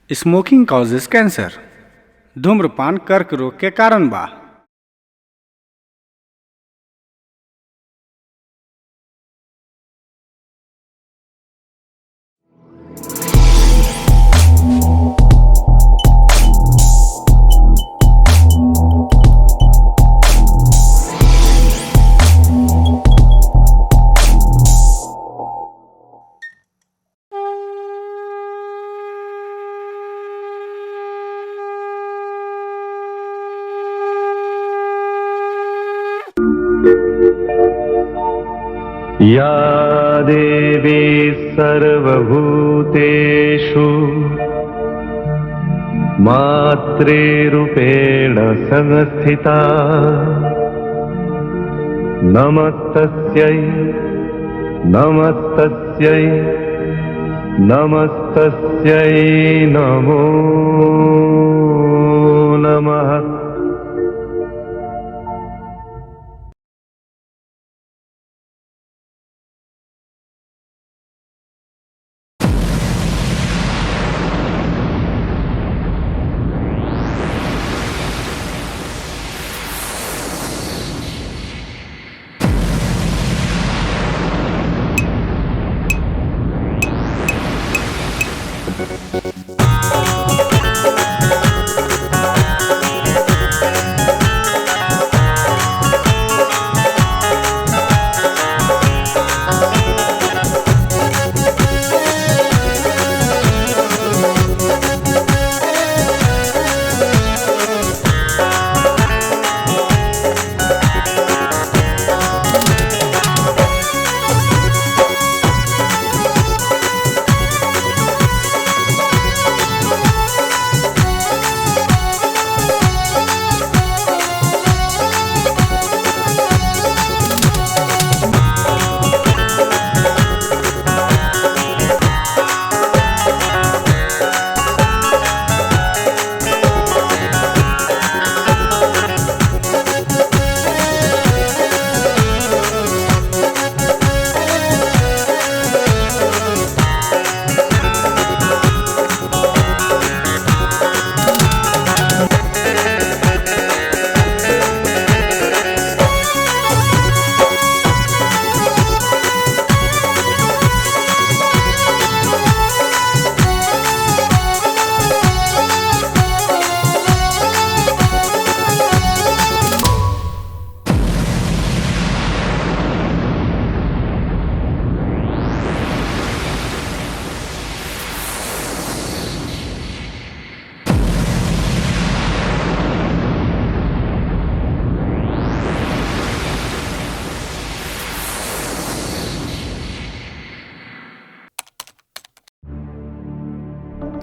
Smoking causes cancer. धूम्रपान कर्क रोग के कारण बा। या देवी सर्वभूतेषु मातृरूपेण संस्थिता नमस्तस्यै नमस्तस्यै नमस्तस्यै नमो नमः।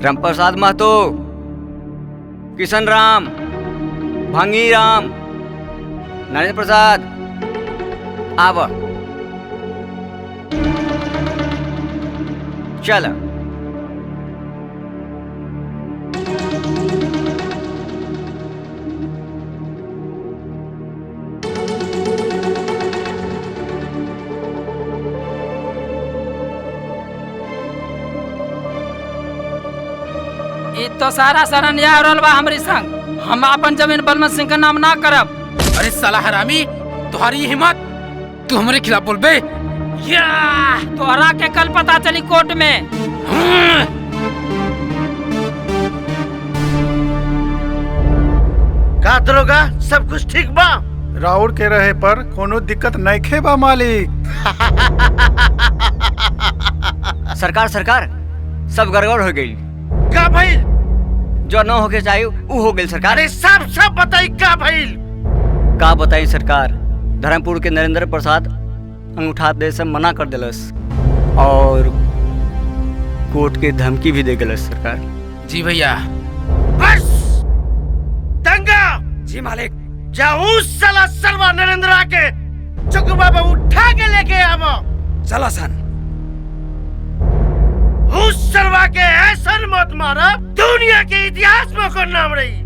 रामप्रसाद महतो, किशन राम, भांगी राम, नरेंद्र प्रसाद, आव चल। तो सारा सरनिया हो बा हमरी संग। हम अपन जमीन बलवंत सिंह का नाम ना करब। अरे साला हरामी, तुम्हारी हिम्मत, तू हमारे खिलाफ बोल बे? तोहरा के कल पता चली कोर्ट में। का दरोगा, सब कुछ ठीक बा? राउर के रहे पर कोनो दिक्कत नहीं खे बा मालिक। सरकार सब गड़बड़ हो गई। का भइल? जो न होके चाहिए वो हो गई सरकार। अरे सब बताई का भइल? का बताई सरकार, धर्मपुर के नरेंद्र प्रसाद अंगूठा दे से मना कर दिलस और कोर्ट के धमकी भी दे गलस सरकार। जी भैया। बस दंगा। जी मालिक। जाऊं साला सर्वा नरेंद्र आके चुक बाबा उठा के लेके आवो। चला सन। उस सर्वा के ऐसा मत मारा दुनिया के इतिहास में को नाम रही।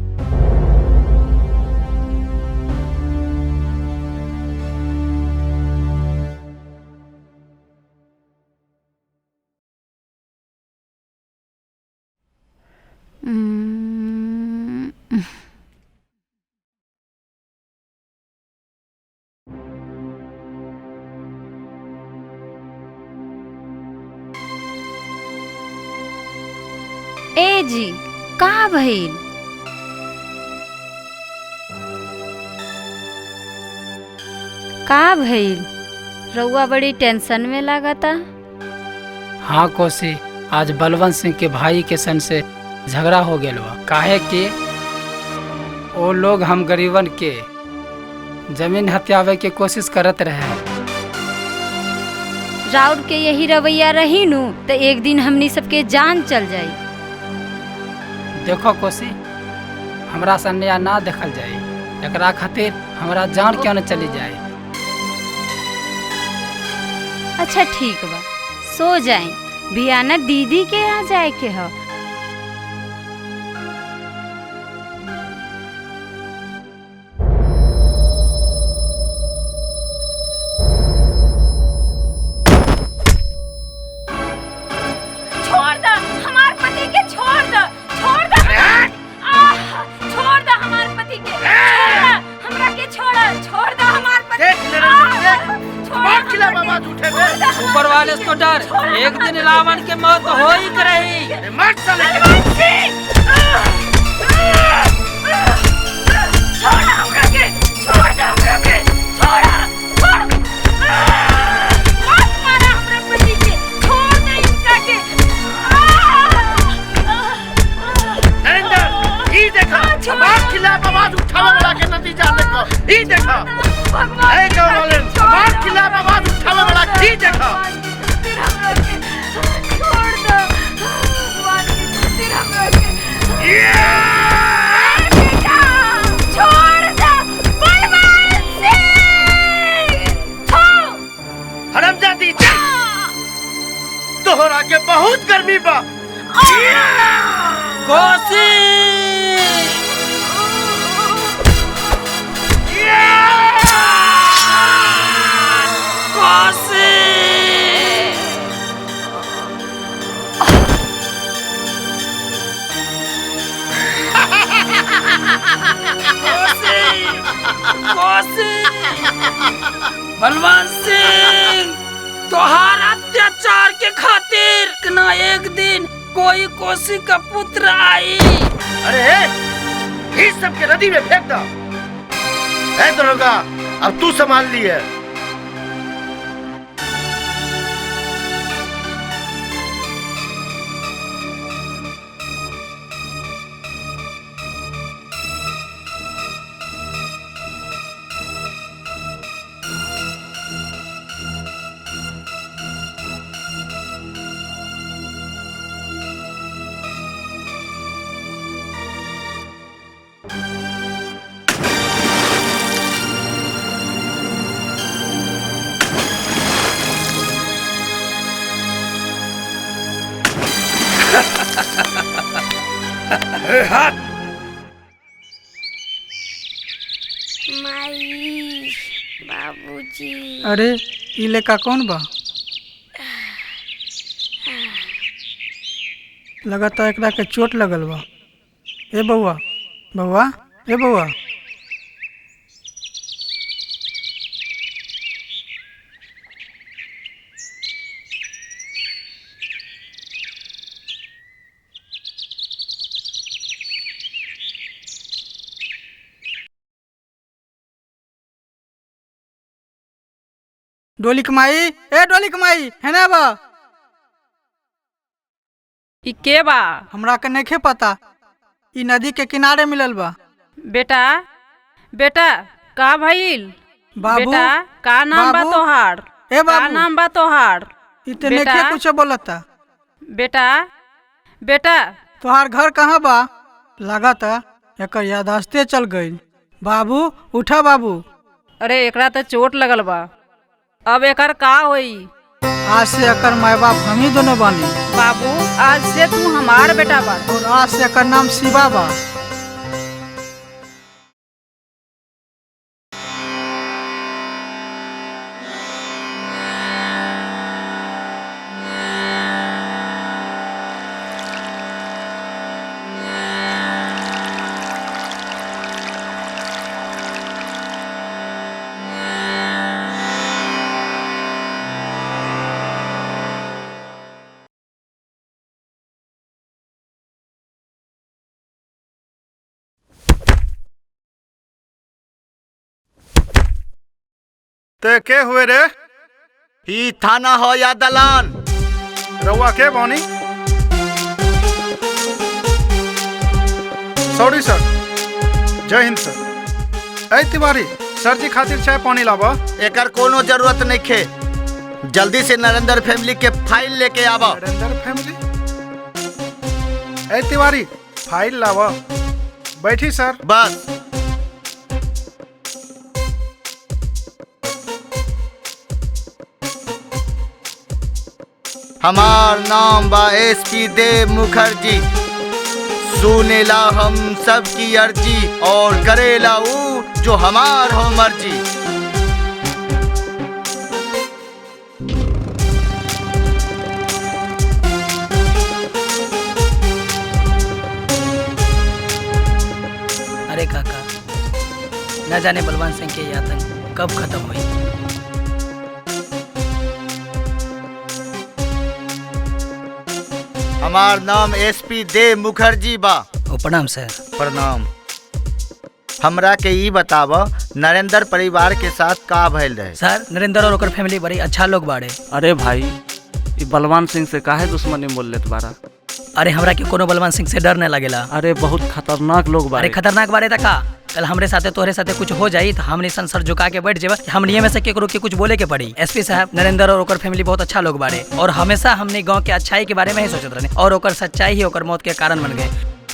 ए जी, का भइल? का भइल? रउआ बड़ी टेंशन में लागता। हाँ कोसी, आज बलवंत सिंह के भाई के सन से झगड़ा हो गया बा। काहे कि वो लोग हम गरीबन के जमीन हत्यावे के कोशिश करत रहे। राउर के यही रवैया रही नु तो एक दिन हमनी सबके जान चल जाई। देखो कोसी, हमरा से अन्याय ना देखल जाए, एकरा खातिर हमरा जान क्यों न चली जाए। अच्छा ठीक बा, सो जाए। बियाना दीदी के यहाँ जाए के ह। छोड़ दो हमार पति के, छोड़ दो, छोड़ दो, छोड़ दो हमार पति के, हमरा के छोड़ दो हमार पति। देख नरेंद्र, देख हमार खिलाफ आवाज उठे बे। ऊपर वाले से तो डर, एक दिन रावण के मौत हो ही के रही। मत साले छोड़ हमरा के, छोड़ दो हमरा के, छोड़, मत मारा हमरा पति के, छोड़ दे इनका के। नरेंद्र, ई देखा हमार खिलाफ आवाज उठावे वाला के नतीजा देखो। ई देखा ए गौरव, हमार खिलाफ आवाज उठावे वाला ई देखा। फिर हमरा के छोड़ दो, भगवान के फिर हमरा के छोड़ दो, बलवंत सिंह, छोड़। हरामजादी, तोहरा के बहुत गर्मी बा। कोसी कोसी कोसी बलवंत सिंह, तोहार अत्याचार के खातिर ना एक दिन कोई कोसी का पुत्र आई। अरे इस सब के नदी में फेंक दो। है दरोगा, अब तू संभाल ली है। माई, बाबूजी। अरे ई लेका कौन बा? लगाता एकरा के चोट लगल बा। ए बउआ, बउआ, ए बउआ। डोली कमाई, ए डोली कमाई, है ना बा? ई के बा? हमरा के नइखे पता। ई नदी के किनारे मिलल बा। बेटा, बेटा का भइल? बाबू, बेटा का नाम बा बाबू, तोहार? ए बाबू, का नाम बा तोहार? ई ते नइखे कुछ बोलता। बेटा, बेटा तोहार घर कहाँ बा? लागता एकर याददाश्ते चल गई। बाबू उठा बाबू। अरे एकरा तो चोट लगल बा, अब एकर का होई? आज से एकर माय बाप हम ही दोनों बानी। बाबू आज से तू हमार बेटा बा। और आज से एकर नाम शिवा बा। ते के हुए रे? ही थाना हो या दलान? रउआ के बानी? सॉरी सर। जय हिंद सर। ऐ तिवारी, सर जी खातिर चाय पानी लावा। एकर कोनो जरूरत नहीं खे। जल्दी से नरेंद्र फैमिली के फाइल लेके आवा। नरेंद्र फैमिली? ऐ तिवारी, फाइल लावा। बैठी सर। बस। हमार नाम बा एसपी देव मुखर्जी। सुनेला हम सब की अर्जी और करेला ऊ जो हमार हो मर्जी। अरे काका, न जाने बलवान सिंह के ये आतंक कब खत्म हुई। हमार नाम एसपी देव मुखर्जी बा। प्रणाम सर। प्रणाम। हमरा के ई बताव, नरेंद्र परिवार के साथ का भइल रहे? सर, नरेंद्र और ओकर फैमिली बड़ी अच्छा लोग बाड़े। अरे भाई, ये बलवान सिंह से काहे दुश्मनी बोल लेत बारा? अरे हमरा के कोनो बलवान सिंह से डर नहीं लगेला। अरे बहुत खतरनाक लोग बारे। अरे खतरनाक बारे तक का? कल हमरे साथे तोहरे साथे कुछ हो जाई तो हमने सन सर झुका के बैठ जेबा। हमने में से केकरो के कुछ बोले के पड़ी। एसपी साहब, नरेंद्र और ओकर फैमिली बहुत अच्छा लोग बारे और हमेशा हमने गांव के अच्छाई के बारे में ही सोचत रहने और ओकर सच्चाई ही ओकर मौत के कारण बन गए।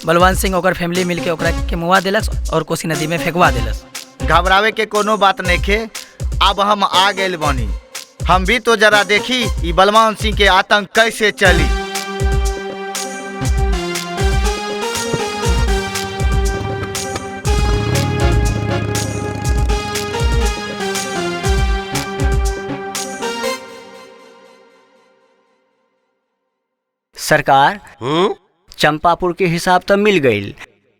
बलवान सिंह ओकर फैमिली मिलके ओकरा के मुआ दिलस और कोसी नदी में फेंकवा दिलस। घबरावे के कोनो बात नहीं खे। अब हम आ गए बानी। हम भी तो जरा देखी ई बलवान सिंह के आतंक कैसे चली। सरकार, चंपापुर के हिसाब तो मिल गई,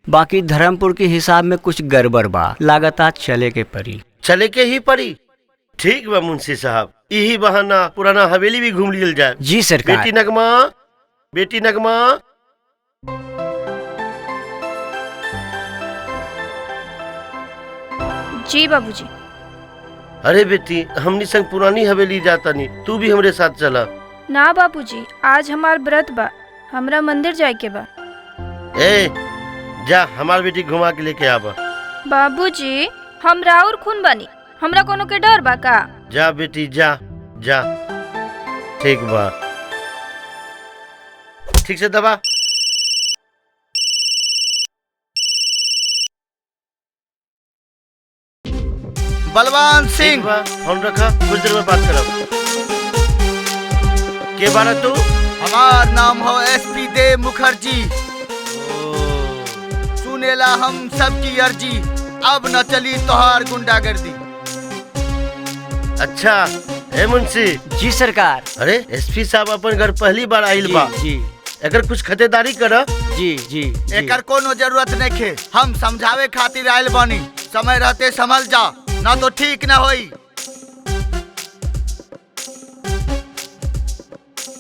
बाकी धर्मपुर के हिसाब में कुछ गड़बड़ बा। लागता चले के परी। चले के ही पड़ी। ठीक बा मुंशी साहब, यही बहाना पुराना हवेली भी घूम लियल जाए। जी सरकार। बेटी नगमा, बेटी नगमा। जी बाबूजी। अरे बेटी, हमनी संग पुरानी हवेली जाता नहीं, तू भी हमरे साथ चला। ना बाबूजी, आज हमार व्रत बा, हमरा मंदिर जाए के बा। ए, जा हमार बेटी घुमा के लेके आवा। बाबूजी, हम राउर खून बनी, हमरा कोनो के डर बा का? जा बेटी, जा जा। ठीक बा, ठीक से दबा। बलवान सिंह, फोन रखा, कुछ देर में बात करब। के बारा तू? हमार नाम हो एसपी देव मुखर्जी। सुनेला हम सब की अर्जी, अब न चली तोहार गुंडागर्दी। अच्छा, ए मुंशी। जी सरकार। अरे एसपी साहब अपन घर पहली बार आइल बा। जी। अगर कुछ खतेदारी करा। जी जी। एकर कोनो जरूरत नहीं खे। हम समझावे खातिर आइल बानी। समय रहते संभल जा, ना तो ठीक न होई।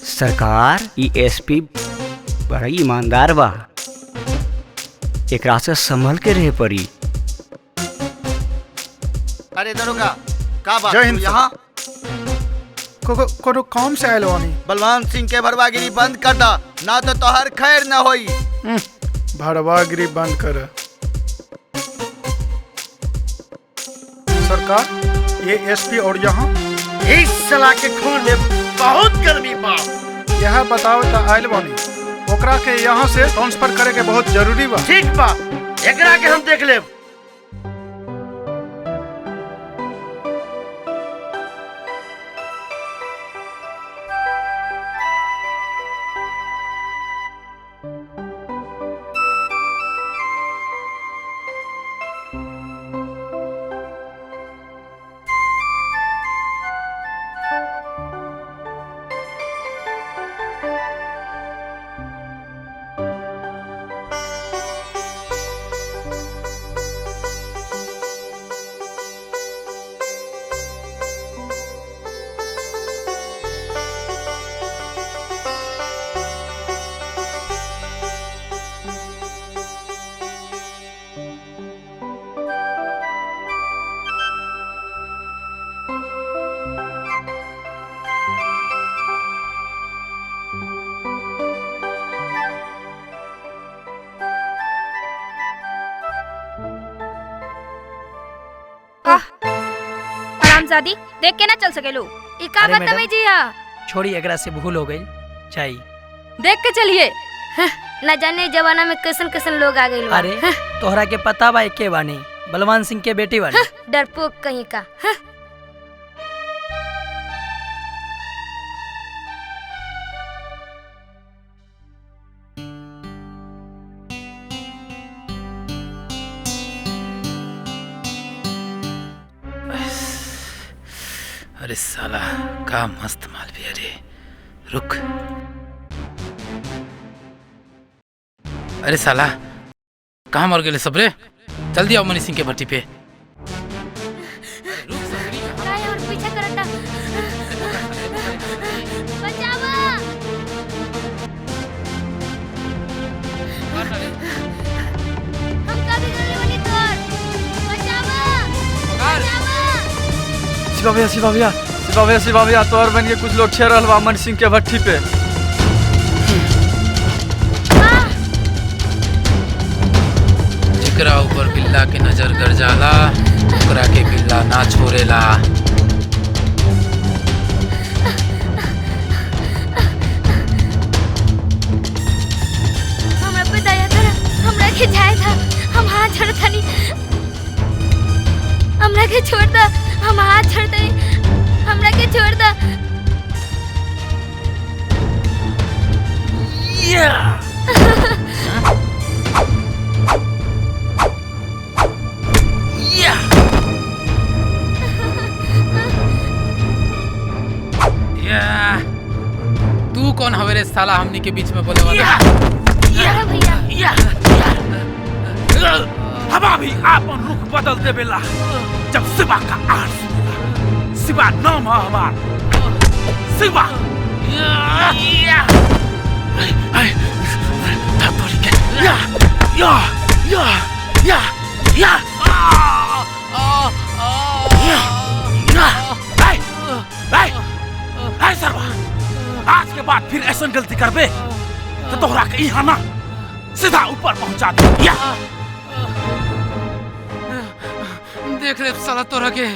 सरकार, ई एसपी बड़ा ईमानदार बा, एकरा से संभल के रहे पड़ी। अरे दरोगा, का बात जय हिंद तू यहाँ? कोनो काम से आयल बानी। बलवान सिंह के भरवागिरी बंद कर दा, ना तो तोहर खैर न होई। भरवागिरी बंद कर। सरकार, ये एसपी और यहाँ इस सलाह के खून में बहुत गर्मी बा। यह बताओ तो आयल बानी, ओकरा के यहाँ से ट्रांसफर करे के बहुत जरूरी बा। ठीक बा, एकरा के हम देख लेब। दी, देख के ना चल सकेलू। ई का अरे मैडम। बदतमीजी है। छोड़ी, एकरा से भूल हो गई। चाहिए देख के चलिए। न जाने जमाना में कैसन कैसन लोग आ गए। अरे तोहरा के पता बा के बानी? बलवान सिंह के बेटी वाली। डरपोक कहीं का। अरे साला का मस्त माल भी। अरे रुक। अरे साला कहाँ मर गए सबरे? जल्दी आओ मनी सिंह के भट्टी पे। काय और पीछे करता। बचावा। हम का भी करने वाली तोर। बचावा। शिवा भैया तोर बन के कुछ लोग छे रहल बा मन सिंह के भट्टी पे। जेकरा ऊपर बिल्ला के नजर गड़ जाला ओकरा के बिल्ला ना छोड़ेला। हमरा पे दया कर, हमरा के जाए था। हम हाथ छोड़ता नहीं। हमरा के छोड़ दा। हम हाथ छोड़ता नहीं। हमरा के छोड़ दा। तू कौन हवे रे साला हमनी के बीच में बोले वाला? भैया हवा भी आपन रुख बदल देवेला जब शिवा का आर सुनेला। शिवा नाम है हमार। शिवा सरवा, आज के बाद फिर ऐसा गलती करबे तो तोहरा के यहाँ ना सीधा ऊपर पहुंचा दे। देख रे साला तोरा के।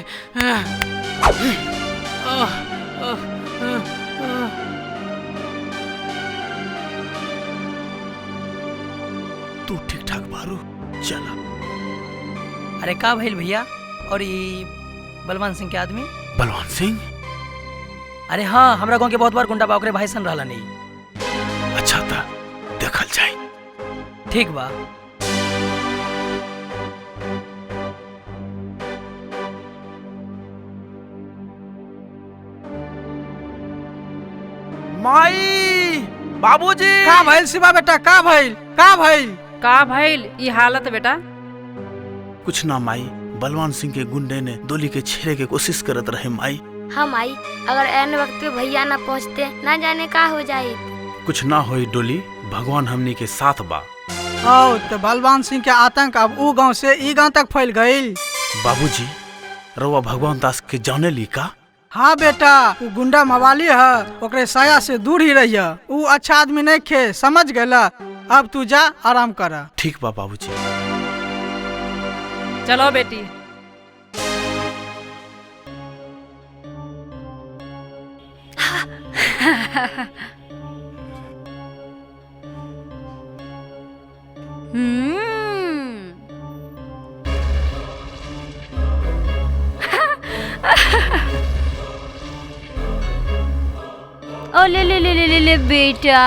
तू ठीक ठाक बारू चला। अरे का भइल भैया? और ये बलवान सिंह के आदमी? बलवान सिंह? अरे हाँ, हमरा गांव के बहुत बार गुंडा बाकरे भाई सन रहला नहीं। अच्छा था देखल जाए। ठीक बा। माई बाबूजी का भइल शिवा बेटा? का भइल? का भइल ई हालत बेटा? कुछ ना माई, बलवान सिंह के गुंडे ने डोली के छेड़े के कोशिश करत रहे माई। हाँ माई, अगर एन वक्त पे भैया ना पहुँचते ना जाने का हो जाए। कुछ ना होई डोली, भगवान हमनी के साथ बा। तो बलवान सिंह के आतंक अब ऊ गांव से ई गांव तक फैल गई। बाबूजी रउआ भगवान दास के जाने ली का? हाँ बेटा, वो गुंडा मवाली है, ओकरे साया से दूर ही रहिया। वो अच्छा आदमी नहीं खे, समझ गला। अब तू जा आराम कर। ठीक बा बाबूजी। चलो बेटी। ओ ले ले ले ले ले ले बेटा।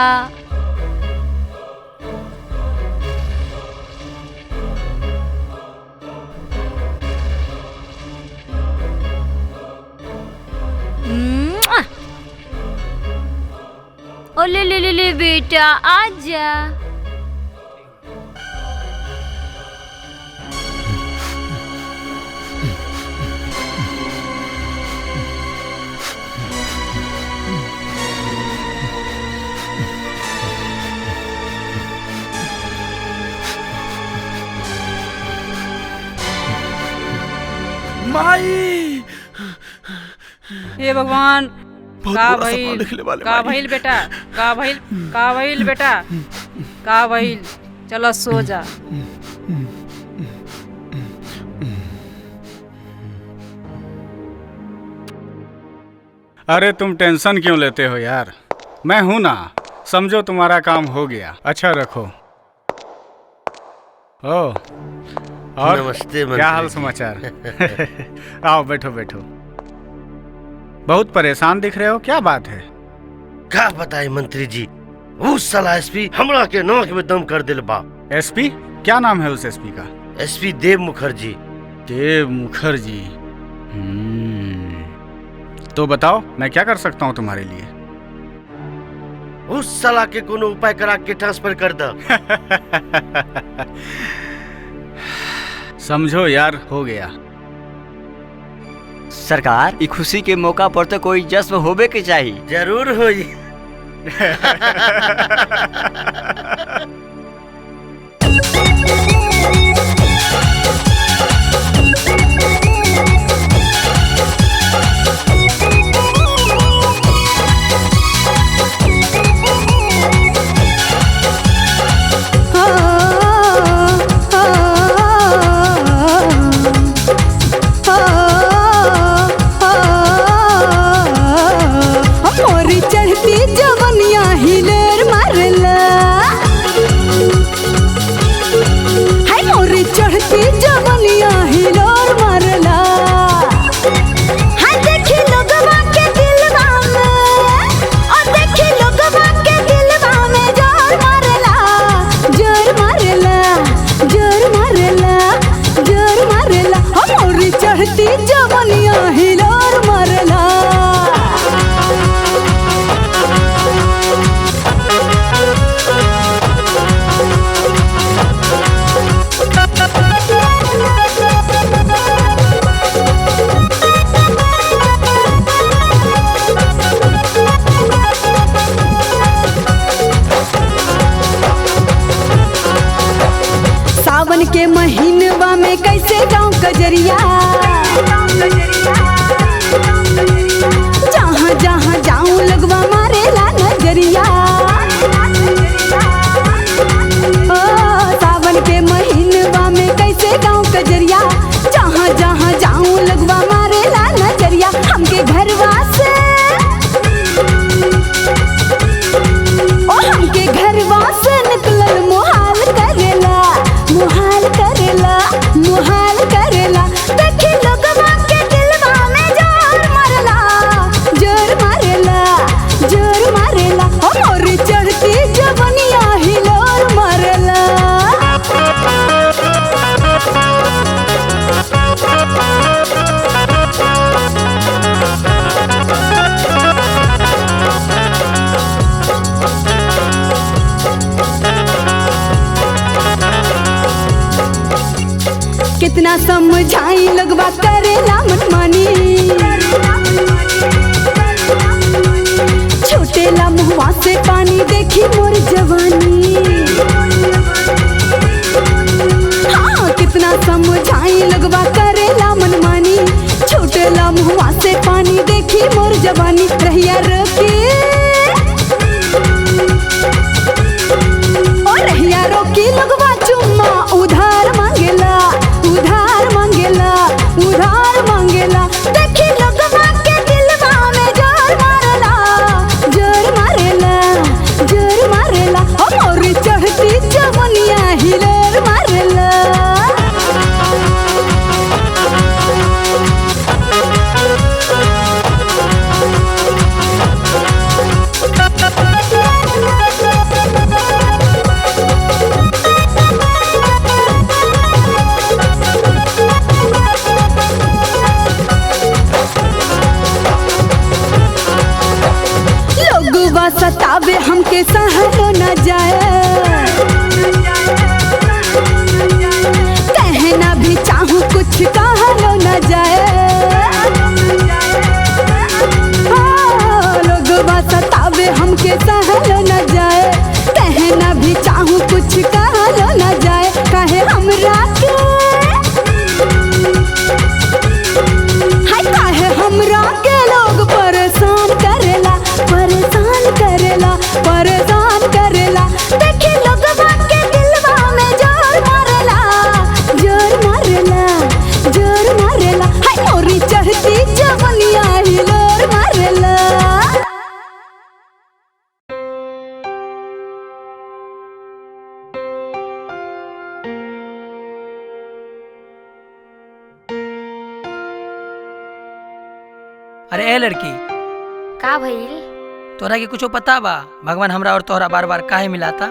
ओ ले ले ले ले बेटा, आजा। माई हे भगवान, बहुत का बड़ा सपना भइल? देखले वाले का माई। भइल बेटा? का भइल? का भइल बेटा? का भइल? चलो सो जा। अरे तुम टेंशन क्यों लेते हो यार, मैं हूं ना। समझो तुम्हारा काम हो गया। अच्छा रखो। ओ और नमस्ते क्या हाल समाचार? आओ बैठो बैठो। बहुत परेशान दिख रहे हो, क्या बात है? क्या बताए मंत्री जी, उस साला एसपी हमरा के नाक में दम कर दिल बा। एसपी? क्या नाम है उस एसपी का? एसपी देव मुखर्जी। देव मुखर्जी। तो बताओ मैं क्या कर सकता हूँ तुम्हारे लिए? उस साला के कोनो उपाय करा के ट्रांसफर कर दो। समझो यार, हो गया। सरकार ई खुशी के मौका पर तो कोई जश्न होबे के चाहिए। जरूर होई। चढ़ती जवनिया हिलेर मारला, हाय मोरी चढ़ती जवनिया हिलोर मारला। हाय देखी लोगवा के दिलवा में, और देखी लोगवा के दिलवा में जोर मारला, जोर मारला, जोर मारला, जोर मारला। मोरी चढ़ती जवनिया हिलोर मारला। सावन के महीनवा में कैसे गाँव कजरिया, जहाँ जहाँ जाऊँ लगवा मारेला नजरिया। ओ सावन के महीनवा में कैसे गाँव कजरिया, जहाँ जहाँ जाऊँ लगवा मारेला नजरिया। हमके घरवा से, ओ हमके घरवा से निकलल मुहाल करेला, मुहाल करेला, मुहाल करेला। देखी लोगवा के दिलवा में जोर मारला, जोर मारेला, जोर मारेला। ओ मोरी चढ़ती जवनिया हिलोर मारला। कितना समझाई लगवा करेला मनमानी, छोटेला मुहवा से पानी देखी मोर जवानी। हाँ कितना समझाई लगवा करेला मनमानी, छोटेला मुहवा से पानी देखी मोर जवानी। रहिया रोकी, ओ रहिया रोकी लगवा चुम्मा उधार मांगेला, उधार मांगेला, उधार मांगेला। देखी लोगवा के दिलवा में जोर मारला, जोर मारेला, जोर मारेला। ओ मोरी चढ़ती जवनिया हिलोर मारला। लोगवा सतावे हमके सहलो न जाए, कहना भी चाहूँ कुछ कहलो न जाए। लोगवा सतावे हमके सहलो न जाए, कहना भी चाहूँ कुछ कहलो न जाए। काहे हमरा के, हाय काहे हमरा के लोग परेशान करेला, परेशान करेला, परेशान करेला। देखी लोगवा के दिलवा में जोर मारला, जोर मारला, जोर लड़की का भइल? तोरा के कुछो पता बा? भगवान हमरा और तोहरा बार बार काहे मिलाता?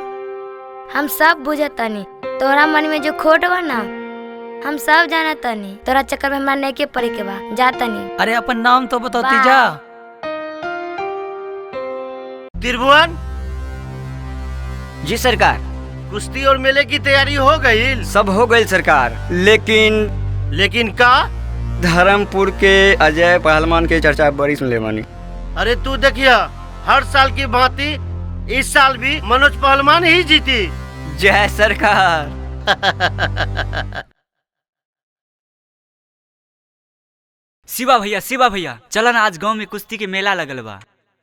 हम सब बुझतानी, तोहरा मन में जो खोट बा ना हम सब जानतानी। तोरा चक्कर में हमरा नहीं के पड़े के बा, जातानी। अरे अपन नाम तो बताती बा। जा। त्रिभुवन जी सरकार। कुश्ती और मेले की तैयारी हो गई? सब हो गई सरकार, लेकिन का धर्मपुर के अजय पहलवान के चर्चा बड़ी सुन ले मानी। अरे तू देखिया, हर साल की भांति इस साल भी मनोज पहलवान ही जीती। जय सरकार। शिवा भैया चलन आज गांव में कुश्ती के मेला लगल बा।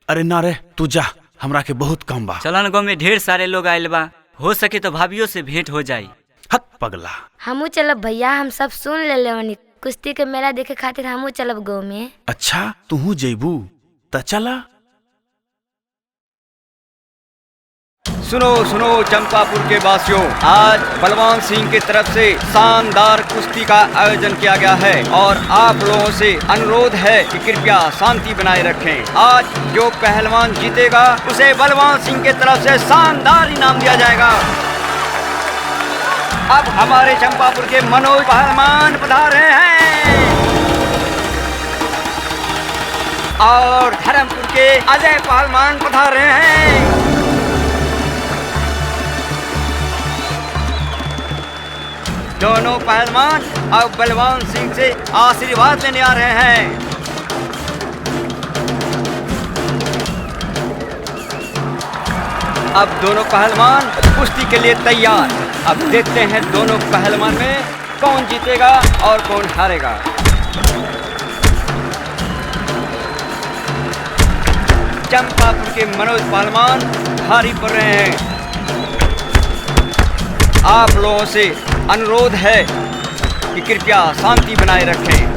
अरे ना रे, तू जा, हमरा के बहुत कम बा। चलन गांव में ढेर सारे लोग आयल बा, हो सके तो भाभियों से भेंट हो जाई। हट पगला। हमू चलब भैया, हम सब सुन ले वनी कुश्ती के मेला देखे खातिर हमू चलब गाँव में। अच्छा तू जैबू त चला। सुनो चंपापुर के वासियों, आज बलवान सिंह की तरफ से शानदार कुश्ती का आयोजन किया गया है और आप लोगों से अनुरोध है कि कृपया शांति बनाए रखें। आज जो पहलवान जीतेगा उसे बलवान सिंह की तरफ से शानदार इनाम दिया जाएगा। अब हमारे चंपापुर के मनोज पहलवान पधारे हैं और धर्मपुर के अजय पहलवान पधारे हैं। दोनों पहलवान अब बलवान सिंह से आशीर्वाद लेने आ रहे हैं। अब दोनों पहलवान कुश्ती के लिए तैयार। अब देखते हैं दोनों पहलवान में कौन जीतेगा और कौन हारेगा। चंपापुर के मनोज पहलवान भारी पड़ रहे हैं। आप लोगों से अनुरोध है कि कृपया शांति बनाए रखें।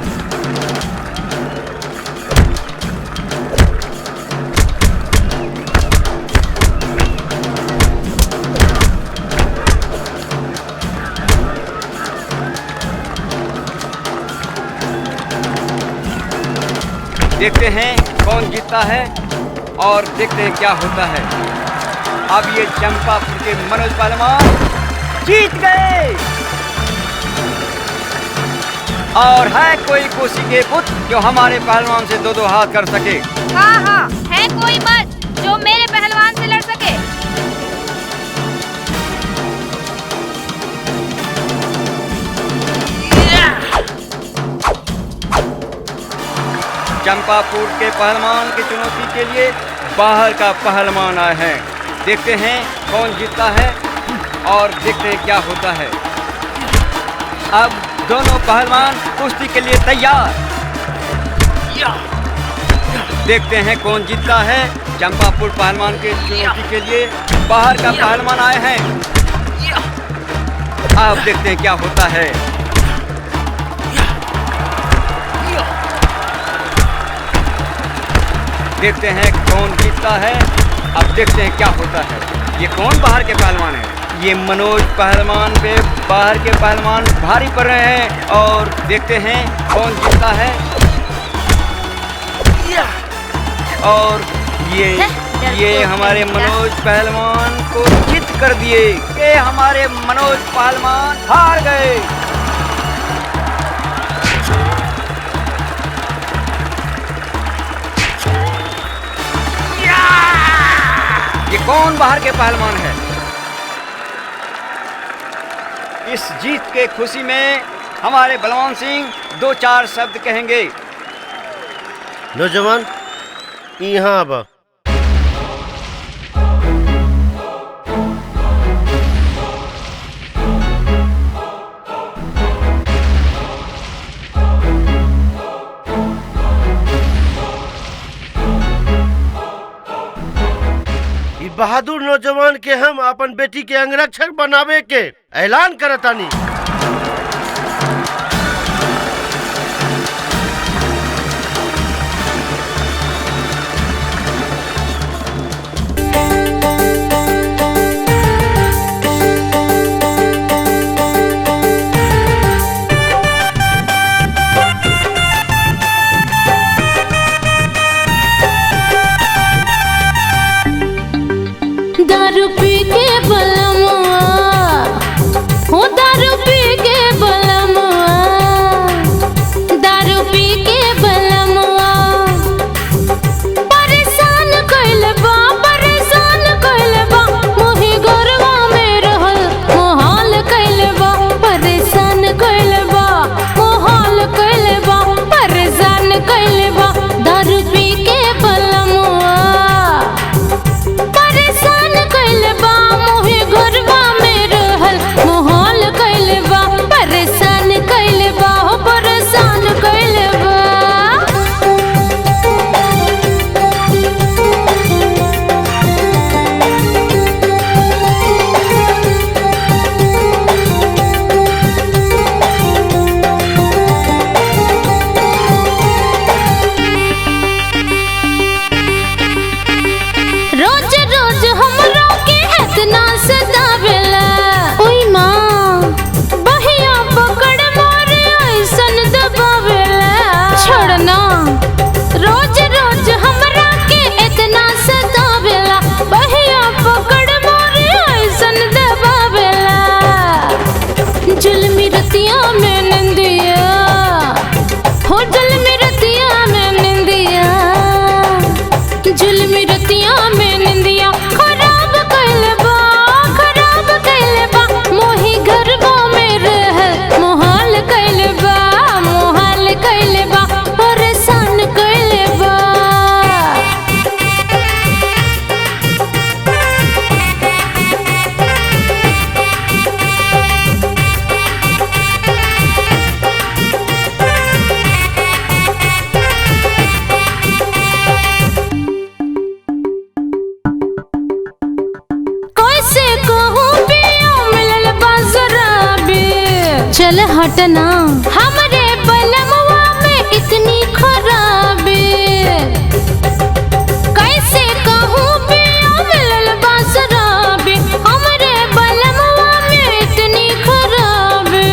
देखते हैं कौन जीतता है और देखते हैं क्या होता है। अब ये चंपापुर के मनोज पहलवान जीत गए और है कोई कोसी के पुत्र जो हमारे पहलवान से दो हाथ कर सके? हाँ, है कोई मर्द जो मेरे पहलवान से लड़ सके? चंपापुर के पहलवान की चुनौती के लिए बाहर का पहलवान आए हैं। देखते हैं कौन जीतता है और देखते हैं क्या होता है। अब दोनों पहलवान कुश्ती के लिए तैयार। देखते हैं कौन जीतता है। चंपापुर पहलवान के चुनौती के लिए बाहर का पहलवान आए हैं। अब देखते हैं क्या होता है। देखते हैं कौन जीतता है। अब देखते हैं क्या होता है। ये कौन बाहर के पहलवान है? ये मनोज पहलवान पे बाहर के पहलवान भारी पड़ रहे हैं और देखते हैं कौन जीतता है। और ये हमारे मनोज पहलवान को जीत कर दिए। ये हमारे मनोज पहलवान हार गए। ये कौन बाहर के पहलवान है? इस जीत के खुशी में हमारे बलवान सिंह 2-4 शब्द कहेंगे। नौजवान यहाँ अब बहादुर नौजवान के हम अपन बेटी के अंगरक्षक बनावे के ऐलान करतानी। चल हटना हमरे बलमवा में इतनी खराबी कैसे कहूँ पिया मिलल बासराबी हमरे बलमवा में इतनी खराबी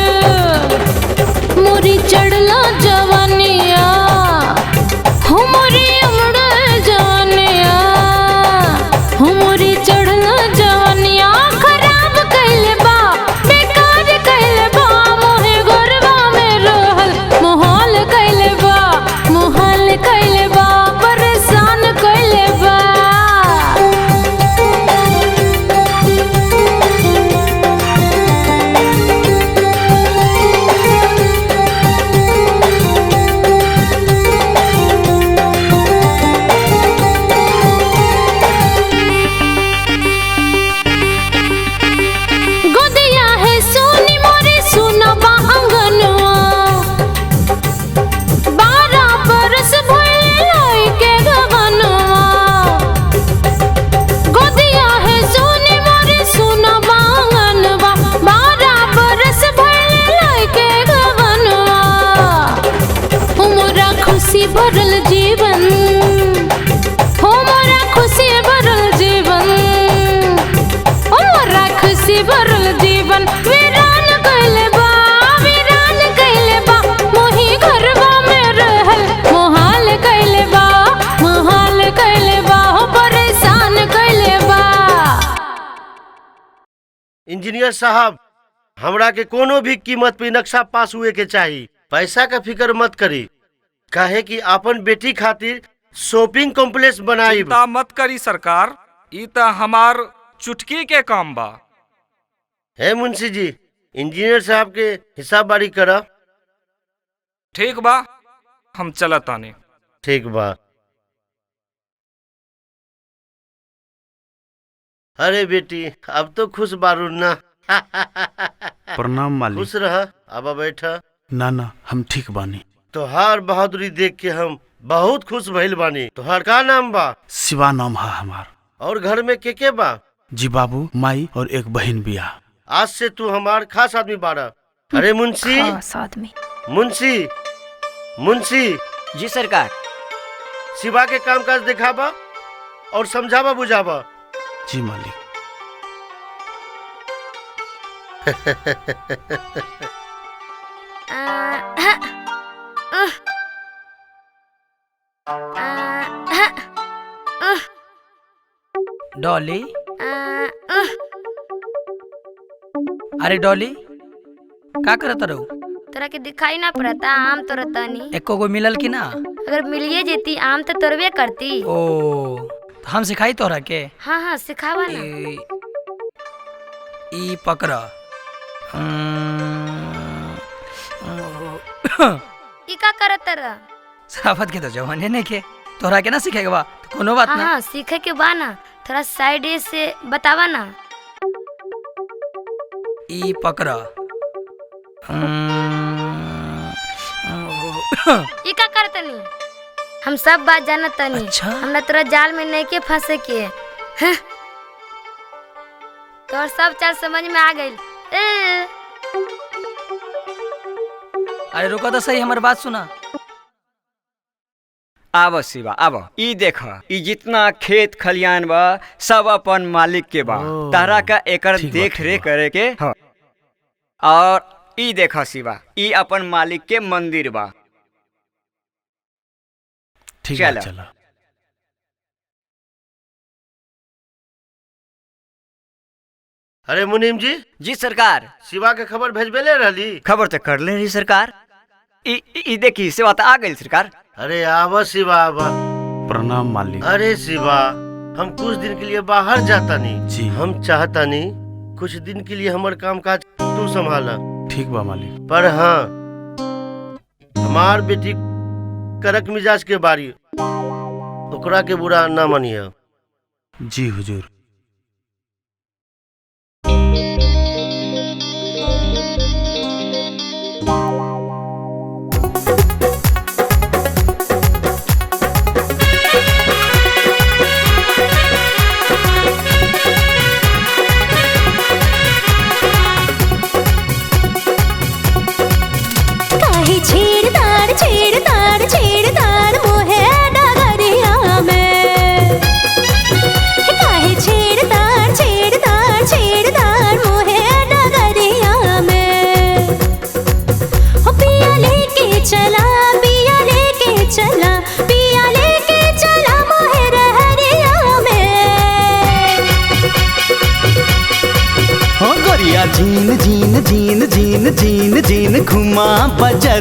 मोरी चढ़ला जवानिया हो मोरी उमड़ जवानिया हो मोरी चढ़ला जवानिया खराब कैले बा बेकार कैले बा मोहे गरबा में रहल मोहाल कैले बा परेशान कैले बा गोदिया है सोनी मोरी सुनबा अंगनवा 12 बरस भइल के गगनवा गोदिया है सोनी मोरी सुनबा अंगनवा 12 बरस भइल के गगनवा हमरा खुशी भरल जीवन हमरा खुशी भरल जीवन हमरा खुशी भरल जीवन वीरान कैले बा मोही घरवा में रहल मोहाल कैले बा हो परेशान कैले बा। इंजीनियर साहब, हमरा के कोनो भी कीमत पे नक्शा पास हुए के चाहिए। पैसा का फिक्र मत करी, काहे कि अपन बेटी खातिर शॉपिंग कॉम्प्लेक्स बनाई। चिंता मत करी सरकार, ई त हमार चुटकी के काम बा। है मुंशी जी, इंजीनियर साहब के हिसाब बारी करा। ठीक बा, हम चलत आने। ठीक बा। अरे बेटी, अब तो खुश बारू ना। प्रणाम मालिक। खुश रह, अब बैठा। ना हम ठीक बानी। तोहार बहादुरी देख के हम बहुत खुश भइल बानी। तोहार का नाम बा? शिवा नाम है हमार। और घर में के बा? जी बाबू, माई और एक बहन बिया। आज से तू हमार खास आदमी बाड़ा। अरे मुंशी, खास आदमी। मुंशी। जी सरकार। शिवा के काम काज दिखाबा और समझावा बुझावा। जी मालिक। डॉली, अरे डॉली, का करत रहू? तोरा के दिखाई ना पड़ता आम तोरतानी। एको गो मिलल की ना? अगर मिलिए जेती आम तो तोरबे करती। ओ, तो हम सिखाई तोरा के? हाँ सिखावा ना। ई पकड़ा। ई का करत रह? सराफत के तो जवाने नहीं के, तोरा के ना सीखेगा बा, तो कोनो बात ना। हाँ सीखे के बा ना, थोड़ा साइड से बतावा ना। ई पकड़ा। ई का करतनी? हम सब बात जानत तनी। अच्छा? हमरा तोरा जाल में नहीं के फंसे के। हाँ? तोर सब चाल समझ में आ गइल। अरे रुको तो सही, हमारी बात सुना। आव शिवा आव, ई देख, ई जितना खेत खलियान बा सब अपन मालिक के बा। तारा का एकर देख रेख करे के ह। और ई देख शिवा, ई अपन मालिक के मंदिर बा। ठीक है, चलो। अरे मुनीम जी। जी सरकार। शिवा के खबर भेजबेले रहली? खबर तो कर ले रही सरकार। ई देखी सेवा तो आ गई सरकार। अरे आवा शिवा आवा। प्रणाम मालिक। अरे शिवा, हम कुछ दिन के लिए बाहर जाता नहीं। जी। हम चाहता नहीं कुछ दिन के लिए हमार काम काज तू संभाला। ठीक बा मालिक। पर हाँ, हमार बेटी करक मिजाज के बारी, ओकरा के बुरा ना मानिए। जी हुजूर।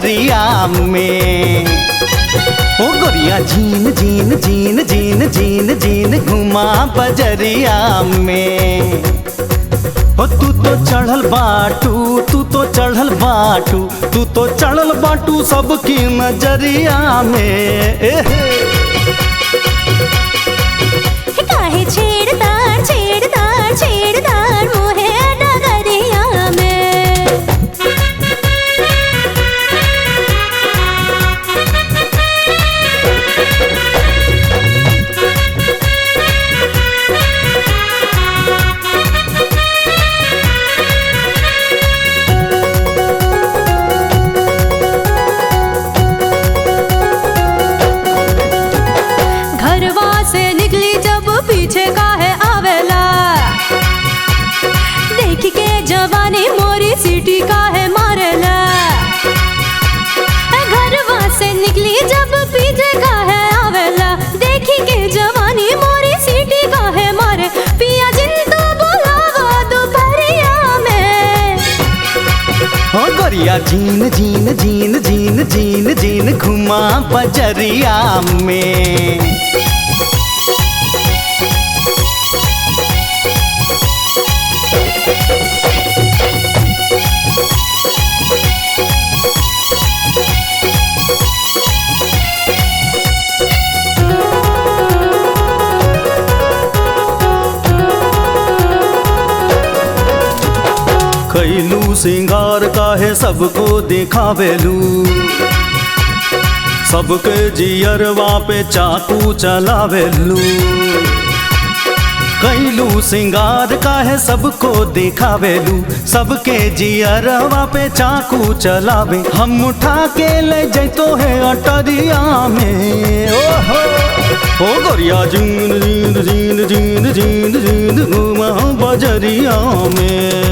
बजरिया में। ओ गोरिया gene gene gene gene gene gene घुमा बजरिया में। ओ तू तो चढ़ल बाटू, तू तो चढ़ल बाटू, तू तो चढ़ल बाटू सबकी नजरिया में। काहे छेड़ताड़ छेड़ताड़ छेड़ताड़ मोहे डगरिया में। घरवा से निकली जब पीछे काहे आवेला, देख के जवानी मोरी सीटी काहे मारेला। घरवा से निकली जब पीछे काहे आवेला, देख के जवानी मोरी सीटी काहे मारे। पिया जिंदू बुलावा दोपहरिया में। ओ गोरिया gene gene gene gene gene gene घुमा बजरिया में। कैलू सिंगार काहे सबको दिखावेलू, सबके जियरवा पे चाकू चलावेलू। कैलू सिंगार काहे सबको दिखावेलू, सबके जियरवा पे चाकू चलावे। हम उठा के ले जैतो है अटरिया में। ओहो ओ गोरिया gene gene gene gene gene gene घुमा बजरिया में।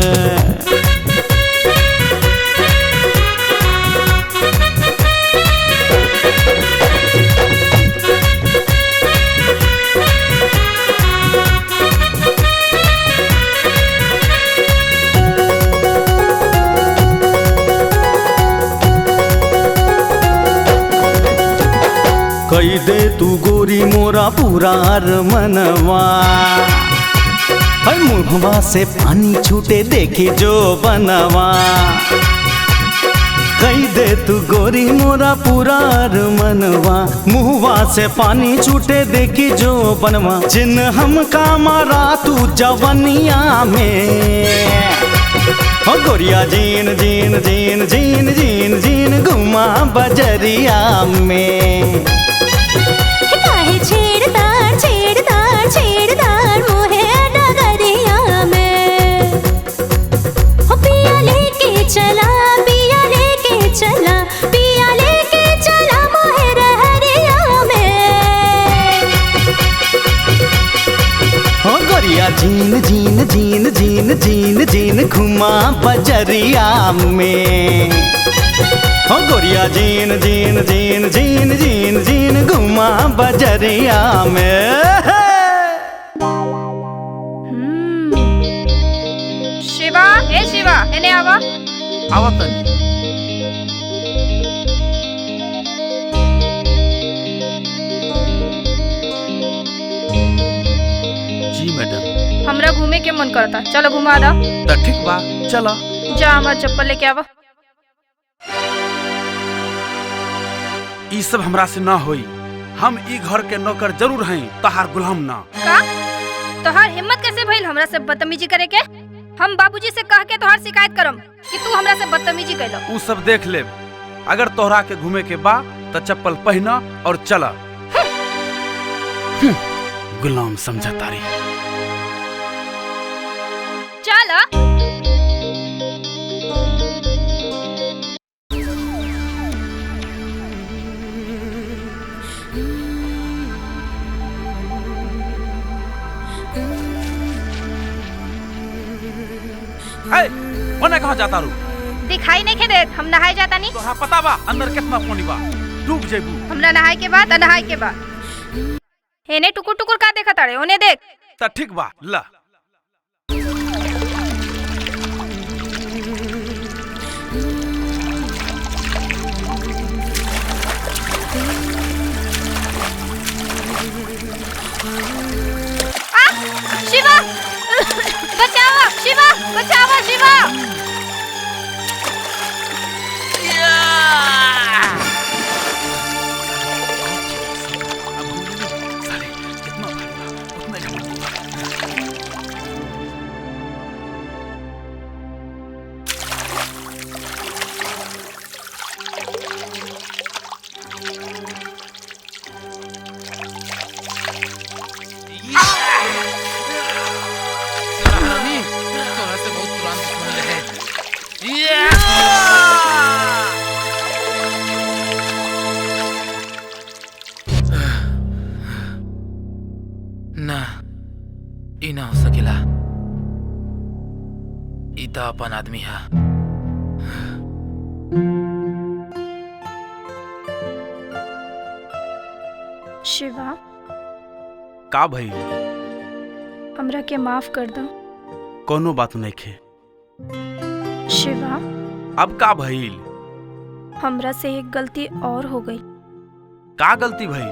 कई दे तू गोरी मोरा पूरा मनवा, मुहवा से पानी छूटे देखे जो बनवा। कई दे तू गोरी मोरा पूरा मनवा, मुहवा से पानी छूटे देखी जो बनवा। जिन हम का मारा तू जवनिया में। ओ गोरिया gene gene gene gene gene gene घुमा बजरिया में। काहे छेड़ताड़ छेड़ताड़ छेड़ताड़ मोहे डगरिया में। हो पिया लेके चला, पिया लेके चला, पिया लेके चला मोहे रहरिया में। ओ गोरिया gene gene gene gene gene gene घुमा बजरिया में। ओ गोरिया gene gene gene gene gene gene घुमा बजरिया में। शिवा, ए शिवा, एने आवा। आवत जी मैडम। हमरा घूमे के मन करता, चलो घुमा दा। तो ठीक बा, चलो। जा हमार चप्पल लेके आवा। ई सब हमरा से ना होई। हम ई घर के नौकर जरूर हैं, तहार गुलाम ना। का तोहार हिम्मत कैसे भइल हमरा से बदतमीजी करे के? हम बाबूजी से कह के तोहार शिकायत करम कि तू हमरा से बदतमीजी कैला। ऊ सब देख ले। अगर तोहरा के घूमे के बा तो चप्पल पहना और चला। गुलाम समझा तारी। चला। ओने कहाँ जाता रू? दिखाई नहीं के देत, हम नहाए जाता नहीं। तोहरा पता बा अंदर कितना पानी बा? डूब जेबू। हमरा नहाए के बाद नहाए के बाद। हेने टुकुर टुकुर का देखा तारे, ओने देख। त ठीक बा, ला। शिवा बचावा, शिवा बचावा, शिवा। थोड़ा से बहुत पुराना दुश्मन रहे। ना ई ना हो सकेला। ई तो अपन आदमी है। शिवा, का भई? हमरा के माफ कर दो। कोनो बात नहीं खे। शिवा, अब का भइल? हमरा से एक गलती और हो गई। का गलती भइल?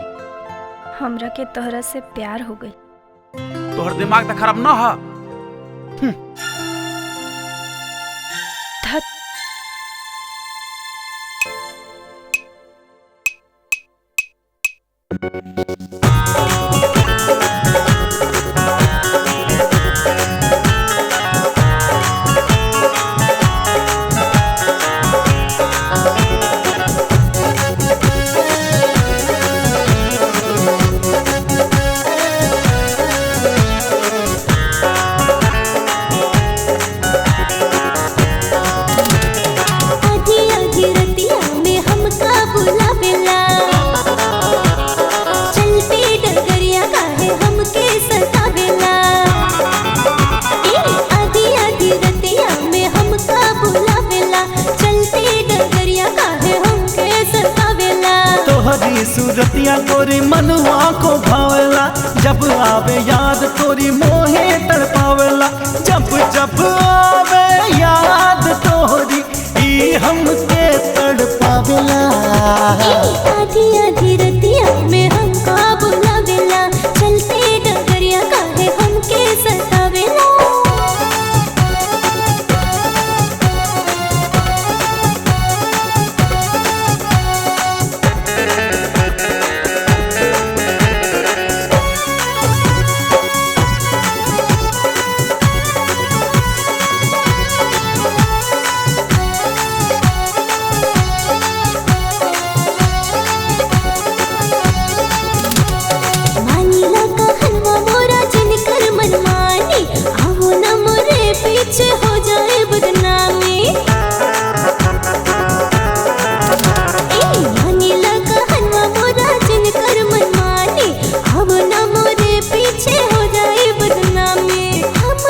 हमरा के तोहरा से प्यार हो गई। तोहर दिमाग तो खराब ना है? धत। सूरतिया तोरी मनुआ को भावेला, जब आवे याद तोरी मोहे तड़पावेला। जब जब आवे याद तोरी ई हमके तड़पावेला। आधी आधी रतिया में हमका बुलावेला, चलते डगरिया काहे हमके सतावेला। पीछे हो जाए बदनामी। मानी लगा हलवा मोरा जिनकर मनमानी, अब न मोरे पीछे हो जाए बदनामी। हम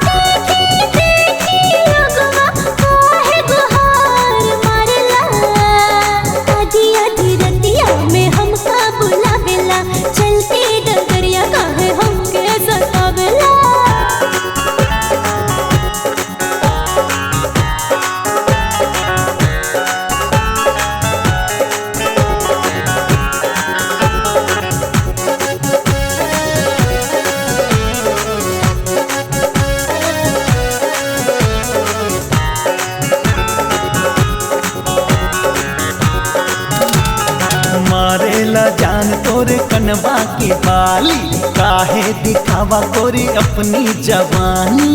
देखी देखी अगवा काहे गुहार मारला। आधी आधी रतिया में हमका बुलावेला, चलते डगरिया काहे हमके सतावेला। मारेला जान तोरे कनवा की बाली, काहे दिखावा तोरी अपनी जवानी।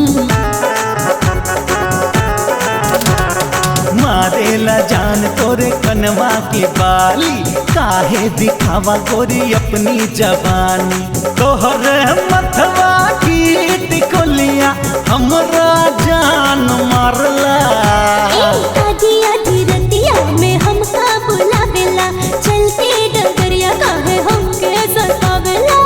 मारेला जान तोरे कनवा की बाली, काहे दिखावा तोरी अपनी जवानी। तोहरे मथवा की टिकुलिया हमरा जान मारला। आधी आधी रतिया में हमका बुलावेला, चलते डगरिया काहे हमके सतावेला।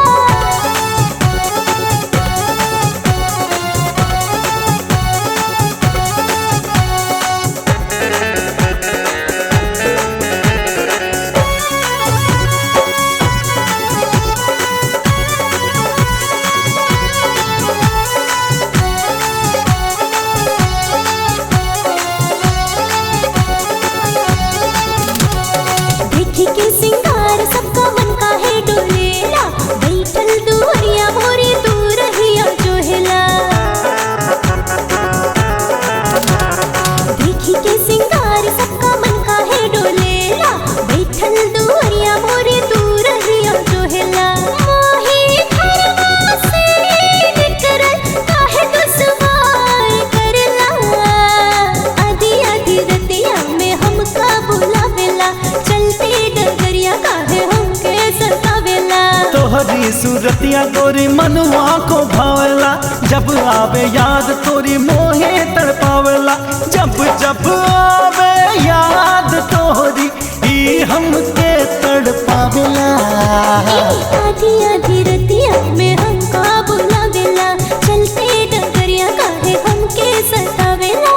गोरी सूरतिया तोरी मनवा को भावला, जब आवे याद तोरी मोहे तड़पावला, जब जब आवे याद तोरी ई हमके तड़पावला। आधी आधी रतिया में हमका बुलावेला, चलते डगरिया काहे हमके सतावेला।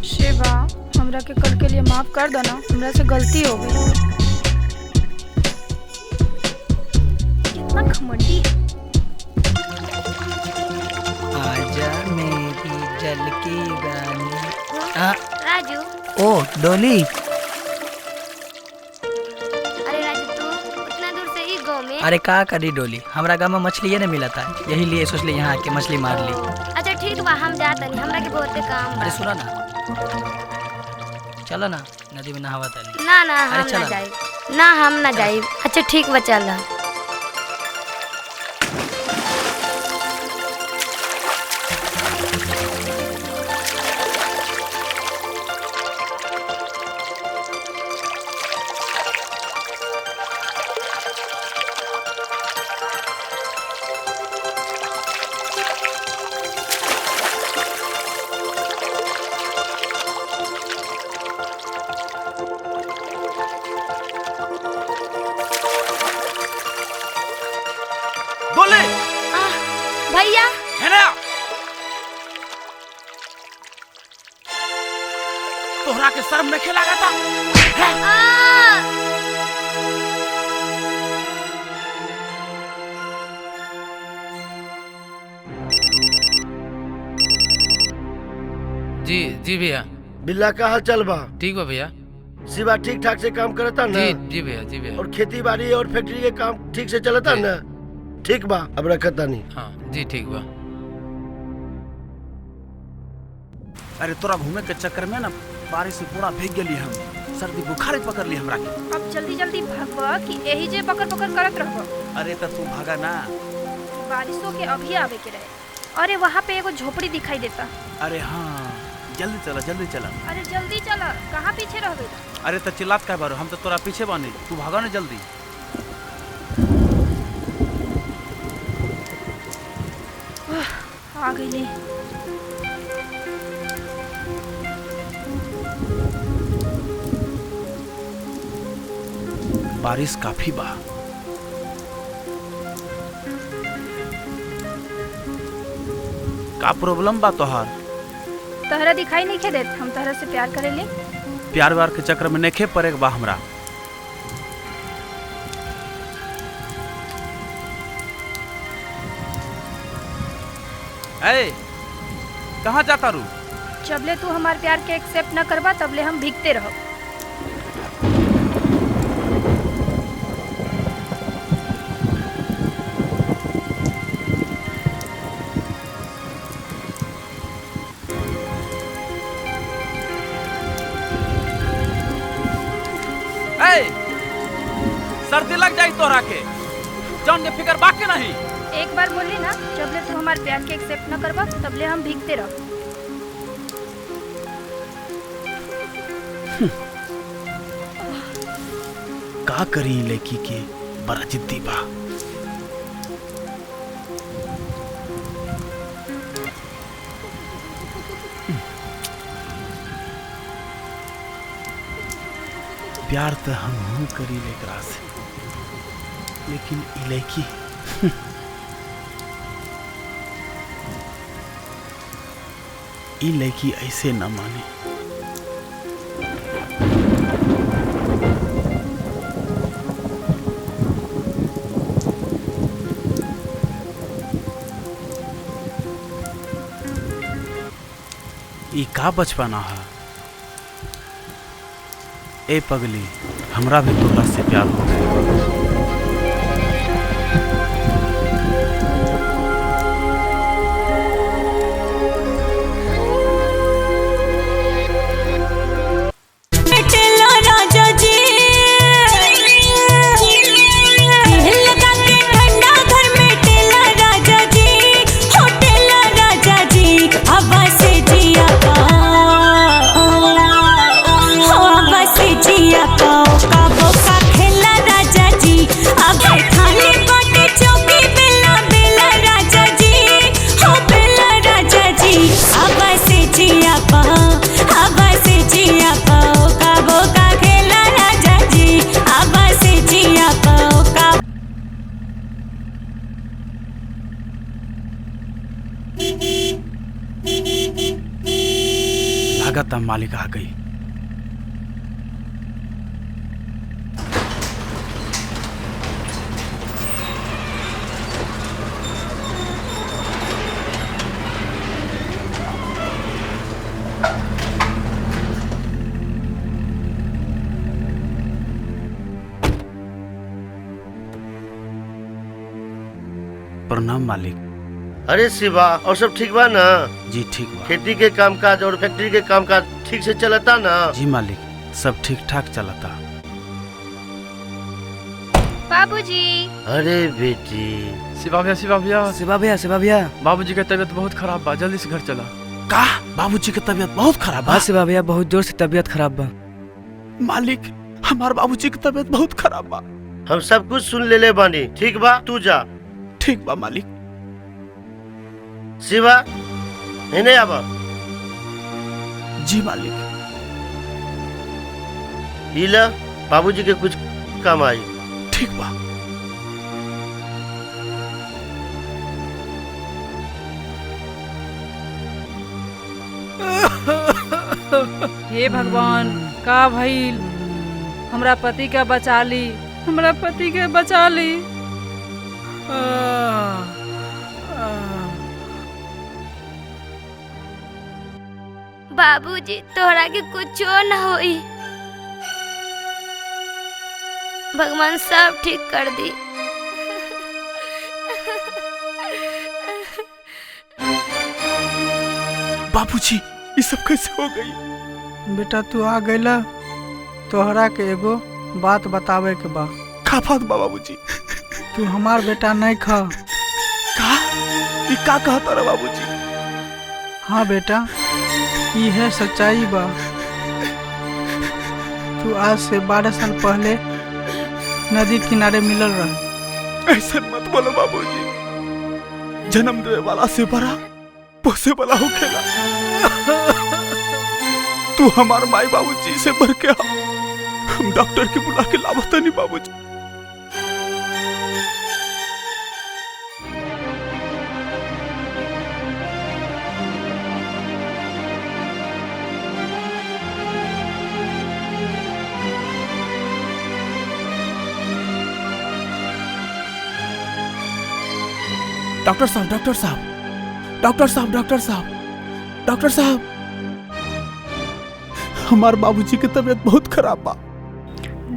शिवा, हमरा के कल के लिए माफ कर दो ना, हमरा से गलती हो गई। कितना घमंडी है। आजा मेरी जल की रानी। राजू। ओ डोली। अरे राजू तू उतना दूर से ही गाँव में। अरे का करी डोली, हमरा गाँव में मछली न मिला था, यही लिए सोच ली यहाँ आके मछली मार ली। अच्छा ठीक बा, हम जाता नहीं, हमरा के बहुत काम बा। अरे सुना ना, चलो ना नदी में नहावा ताली। ना ना हम ना जाए, ना हम ना जाए। अच्छा ठीक बा चल। बोले भैया है ना, तोहरा के शर्म में खेला था। जी जी भैया। बिल्ला का हाल चल बा? ठीक बा भैया। शिवा ठीक ठाक से काम करता ना? जी जी भैया, जी भैया। और खेती बाड़ी और फैक्ट्री के काम ठीक से चलता ना? ठीक बा, अब रखता नहीं। हाँ जी ठीक बा। अरे तोरा घूमे के चक्कर में ना बारिश से पूरा भीग गेली, हम सर्दी बुखार पकड़ ली हमरा के। अब जल्दी जल्दी भागवा कि यही जे पकड़ पकड़ करत रहबा। अरे तो तू भागा ना। बारिशों के अभी आवे के रहे। अरे वहाँ पे एगो झोपड़ी दिखाई देता। अरे हाँ जल्दी चला, जल्दी चला। अरे जल्दी चला, कहाँ पीछे रह गई? अरे तो चिल्लात का बारो, हम तो तोरा पीछे बानी, तू भागा ना जल्दी। आ गई। बारिश काफी बा। का प्रॉब्लम बा तोहार? तहरा दिखाई नहीं खे देत, हम तहरा से प्यार करेले। प्यार व्यार के चक्कर में नेखे पड़े बा हमरा। ए, कहाँ जाता रू? जबले तू हमार प्यार के एक्सेप्ट न करबा तबले हम भीगते रहो। सर्दी लग जाई तोहरा के, जौन के फिकर बाकी नहीं। एक बार बोली ना, जबले तू हमार प्यार के एक्सेप्ट न करबा तबले हम भीगते रहो। का करी लड़की के बड़ा जिद्दी बा। प्यार तो हम करी लेकरा से, लेकिन ई लड़की ई लड़की ऐसे न माने। ई का बचपना है। ए पगली, हमरा भी तोरा से प्यार हो गया। लागत मालिक आ गई। प्रणाम मालिक। अरे शिवा, और सब ठीक बा ना? जी ठीक बा। खेती के कामकाज और फैक्ट्री के कामकाज ठीक से चलता ना? जी मालिक, सब ठीक ठाक चलता। बाबूजी। अरे बेटी। शिवा भैया, शिवा भैया, शिवा भैया, शिवा भैया, बाबूजी की तबीयत बहुत खराब बा, जल्दी से घर चला। का बाबूजी की तबीयत बहुत खराब बा? हाँ शिवा भैया, बहुत जोर से तबीयत खराब बा। मालिक, हमार बाबूजी की तबीयत बहुत खराब बा। हम सब कुछ सुन ले बानी। ठीक बा, तू जा। ठीक बा मालिक। शिवा, इन्हें आबा। जी मालिक। लीला, बाबूजी के कुछ काम आई। ठीक बा। हे भगवान, का भइल? हमरा पति का बचा ली, हमरा पति के बचा ली। बाबूजी, तोहरा के कुछो न होई। भगवान सब ठीक कर दी। बाबूजी, ये सब कैसे हो गई? बेटा तू आ गईला, तोहरा के एगो बात बतावे के बा। का बात बा बाबूजी? तू हमार बेटा नहीं खा। का? ये का कहता रे बाबूजी? हाँ बेटा, ये है सच्चाई बा। तू आज से 12 साल पहले नदी किनारे मिलल रहा। ऐसा मत बोलो बाबूजी। जन्म देने वाला से बड़ा पोसे वाला हो खेला। तू हमार माई बाबूजी से बढ़ के हम डॉक्टर के बुला के लावता नहीं बाबूजी। डॉक्टर साहब, डॉक्टर साहब, डॉक्टर साहब, डॉक्टर साहब, डॉक्टर साहब, हमार बाबूजी की तबीयत बहुत खराब बा।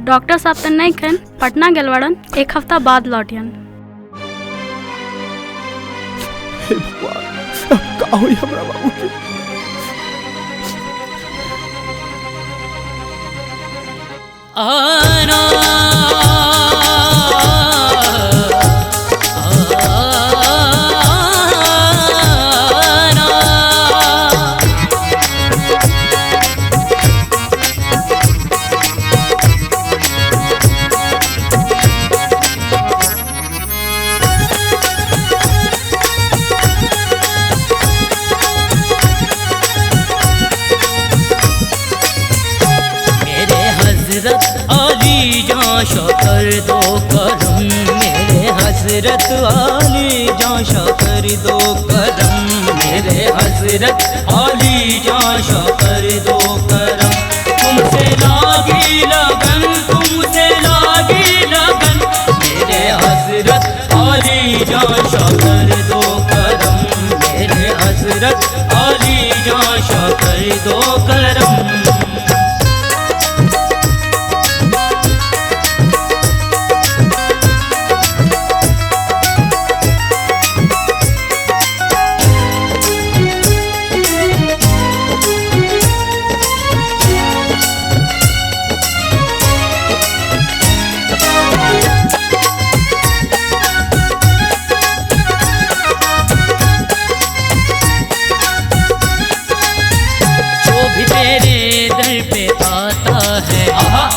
डॉक्टर साहब तो नहीं खन, पटना गेलवाड़न, 1 हफ्ता बाद लौटियन। हे भगवान, अब का होई हमरा बाबू के? आना कर दो करम, मेरे हजरत आली जाशा कर दो करम, मेरे हजरत आली जाशा कर दो करम। तुमसे लागी लगन, तुमसे लागी लगन, मेरे हजरत आली जाशा कर दो करम, मेरे हजरत आली जाशा कर दो करम।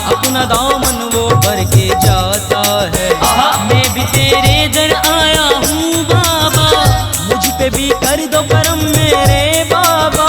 अपना दामन वो भर के जाता है। मैं भी तेरे दर आया हूँ बाबा, मुझ पे भी कर दो करम मेरे बाबा,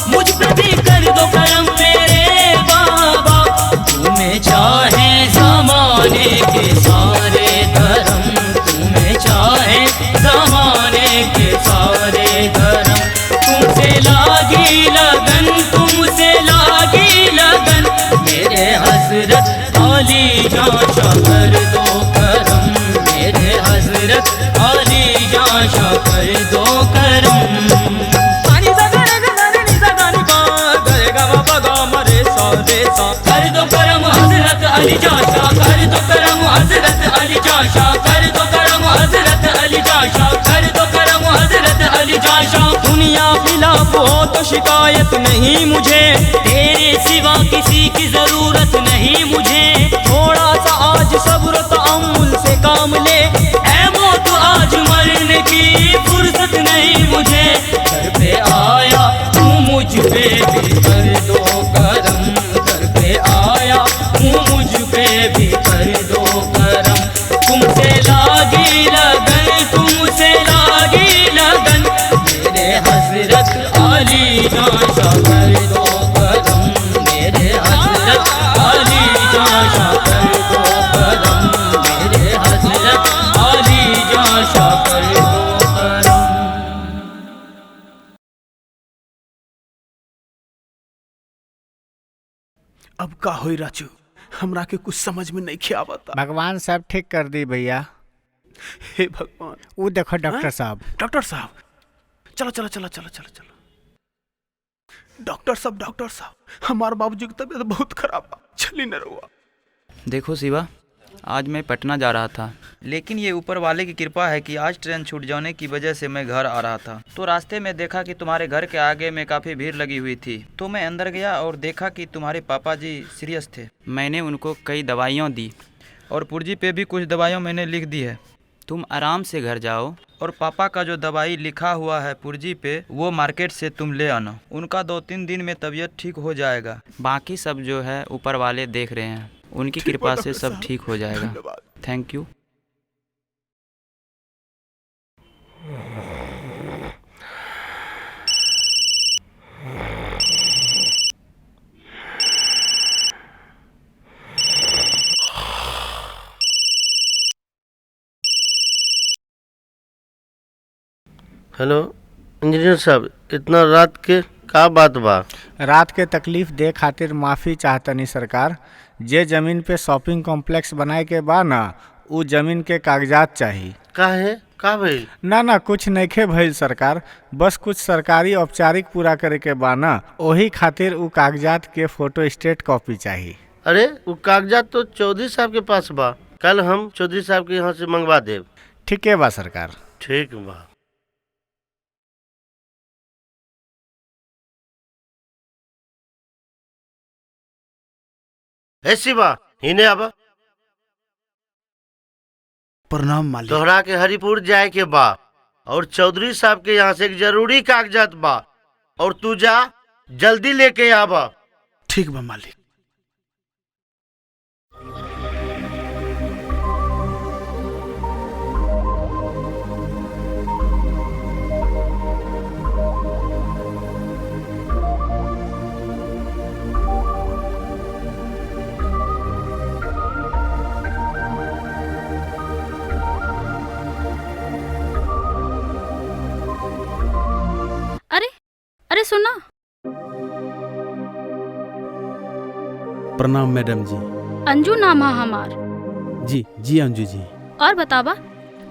मुझ पे भी कर दो करम मेरे बाबा। तुम्हें चाहे ज़माने के सारे धर्म, तुम्हें चाहे ज़माने के सारे धर्म, तुमसे लागी लगन, तुमसे लागी लगन मेरे हजरत अली जाशा कर दो करम, मेरे हजरत अली जाशा कर दो करम। कर दो करम हजरत अली जाशा, कर दो करम हजरत अली जाशा, कर दो करम हजरत अली जाशा, कर दो करम हजरत अली जाशा। दुनिया खिलाफ हो तो शिकायत नहीं मुझे, तेरे सिवा किसी की जरूरत नहीं मुझे। थोड़ा सा आज सब्र तअम्मुल से काम ले, ऐ मौत आज मरने की फुर्सत नहीं मुझे। घर पे आया तू मुझ पे भी कर दो करम, घर पे आया तू मुझ पे भी कर दो करम। तुमसे लागी लगन, तुमसे लागी लगन मेरे हजरत अली जाशा कर दो करम, मेरे हजरत अली जाशा कर दो करम, मेरे हजरत अली जाशा कर दो करम। अब का होई राजू, हमरा के कुछ समझ में नहीं आवता। भगवान सब ठीक कर दी भैया। हे भगवान। वो देखो डॉक्टर साहब। डॉक्टर साहब चलो चलो चलो चलो चलो चलो। डॉक्टर साहब हमारे बाबूजी की तबीयत बहुत खराब है, चली न रहुआ। देखो शिवा, आज मैं पटना जा रहा था, लेकिन ये ऊपर वाले की कृपा है कि आज ट्रेन छूट जाने की वजह से मैं घर आ रहा था। तो रास्ते में देखा कि तुम्हारे घर के आगे में काफ़ी भीड़ लगी हुई थी, तो मैं अंदर गया और देखा कि तुम्हारे पापा जी सीरियस थे। मैंने उनको कई दवाइयाँ दी और पुर्जी पे भी कुछ दवाइयाँ मैंने लिख दी है। तुम आराम से घर जाओ और पापा का जो दवाई लिखा हुआ है पुर्जी पे वो मार्केट से तुम ले आना। उनका 2-3 दिन में तबीयत ठीक हो जाएगा। बाकी सब जो है ऊपर वाले देख रहे हैं, उनकी कृपा से सब ठीक हो जाएगा। Thank you. हेलो इंजीनियर साहब, इतना रात के का बात बा? रात के तकलीफ दे खातिर माफ़ी चाहतनी सरकार। जे जमीन पे शॉपिंग कॉम्प्लेक्स बनाए के बा ना, उ जमीन के कागजात चाहिए। काहे का भइल? ना कुछ नइखे भइल सरकार, बस कुछ सरकारी औपचारिक पूरा करे के बा ना, ओही खातिर उ कागजात के फोटो स्टेट कॉपी चाहिए। अरे वो कागजात तो चौधरी साहब के पास बा, कल हम चौधरी साहब के यहाँ से मंगवा देव। ठीक है बा सरकार। ठीक बा। ऐसी बा इन्हें अब प्रणाम मालिक। तोहरा के हरिपुर जाए के बा और चौधरी साहब के यहाँ से एक जरूरी कागजात बा, और तू जा जल्दी लेके आबा। ठीक बा मालिक। अरे सुना। प्रणाम मैडम जी। अंजू नाम है हमार। जी जी अंजू जी। और बताबा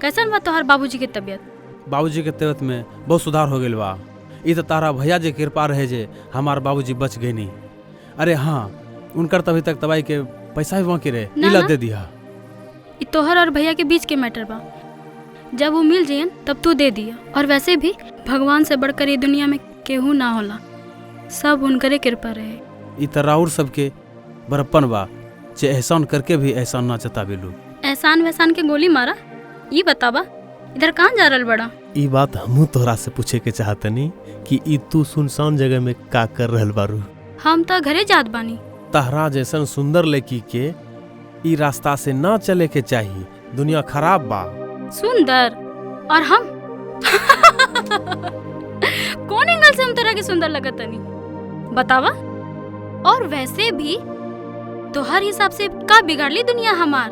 कैसन बा तोहर बाबूजी की तबीयत? बाबूजी के तबीयत में बहुत सुधार हो गया बा, ई तो तारा भैया जी कृपा रहे जे हमार बाबूजी बच गए नहीं। अरे हाँ, उनकर तभी तक दवाई के पैसा भी बाकी रहे, ना, इला ना। दे दिया। ई तोहर और भैया के बीच के मैटर बा। जब वो मिल जाइन तब तू दे दिया। और वैसे भी भगवान से बढ़कर ये दुनिया में केहू ना होला, सब उनकरे कृपा रहे। ई तो राउर सबके बड़प्पन बा जे एहसान करके भी एहसान ना जतावे लोग। एहसान वहसान के गोली मारा। ये बतावा इधर कहाँ जा रहल बड़ा? ई बात हमू तोहरा से पूछे के चाहतनी कि ई तू सुनसान जगह में का कर रहल बारू? हम तो घरे जात बानी। तहरा जैसन सुंदर लड़की के ई रास्ता से ना चले के चाहिए, दुनिया खराब बा। सुंदर और हम कौन एंगल से हम तरह के सुंदर लगत तनी बतावा? और वैसे भी तो हर हिसाब से का बिगाड़ ली दुनिया हमार,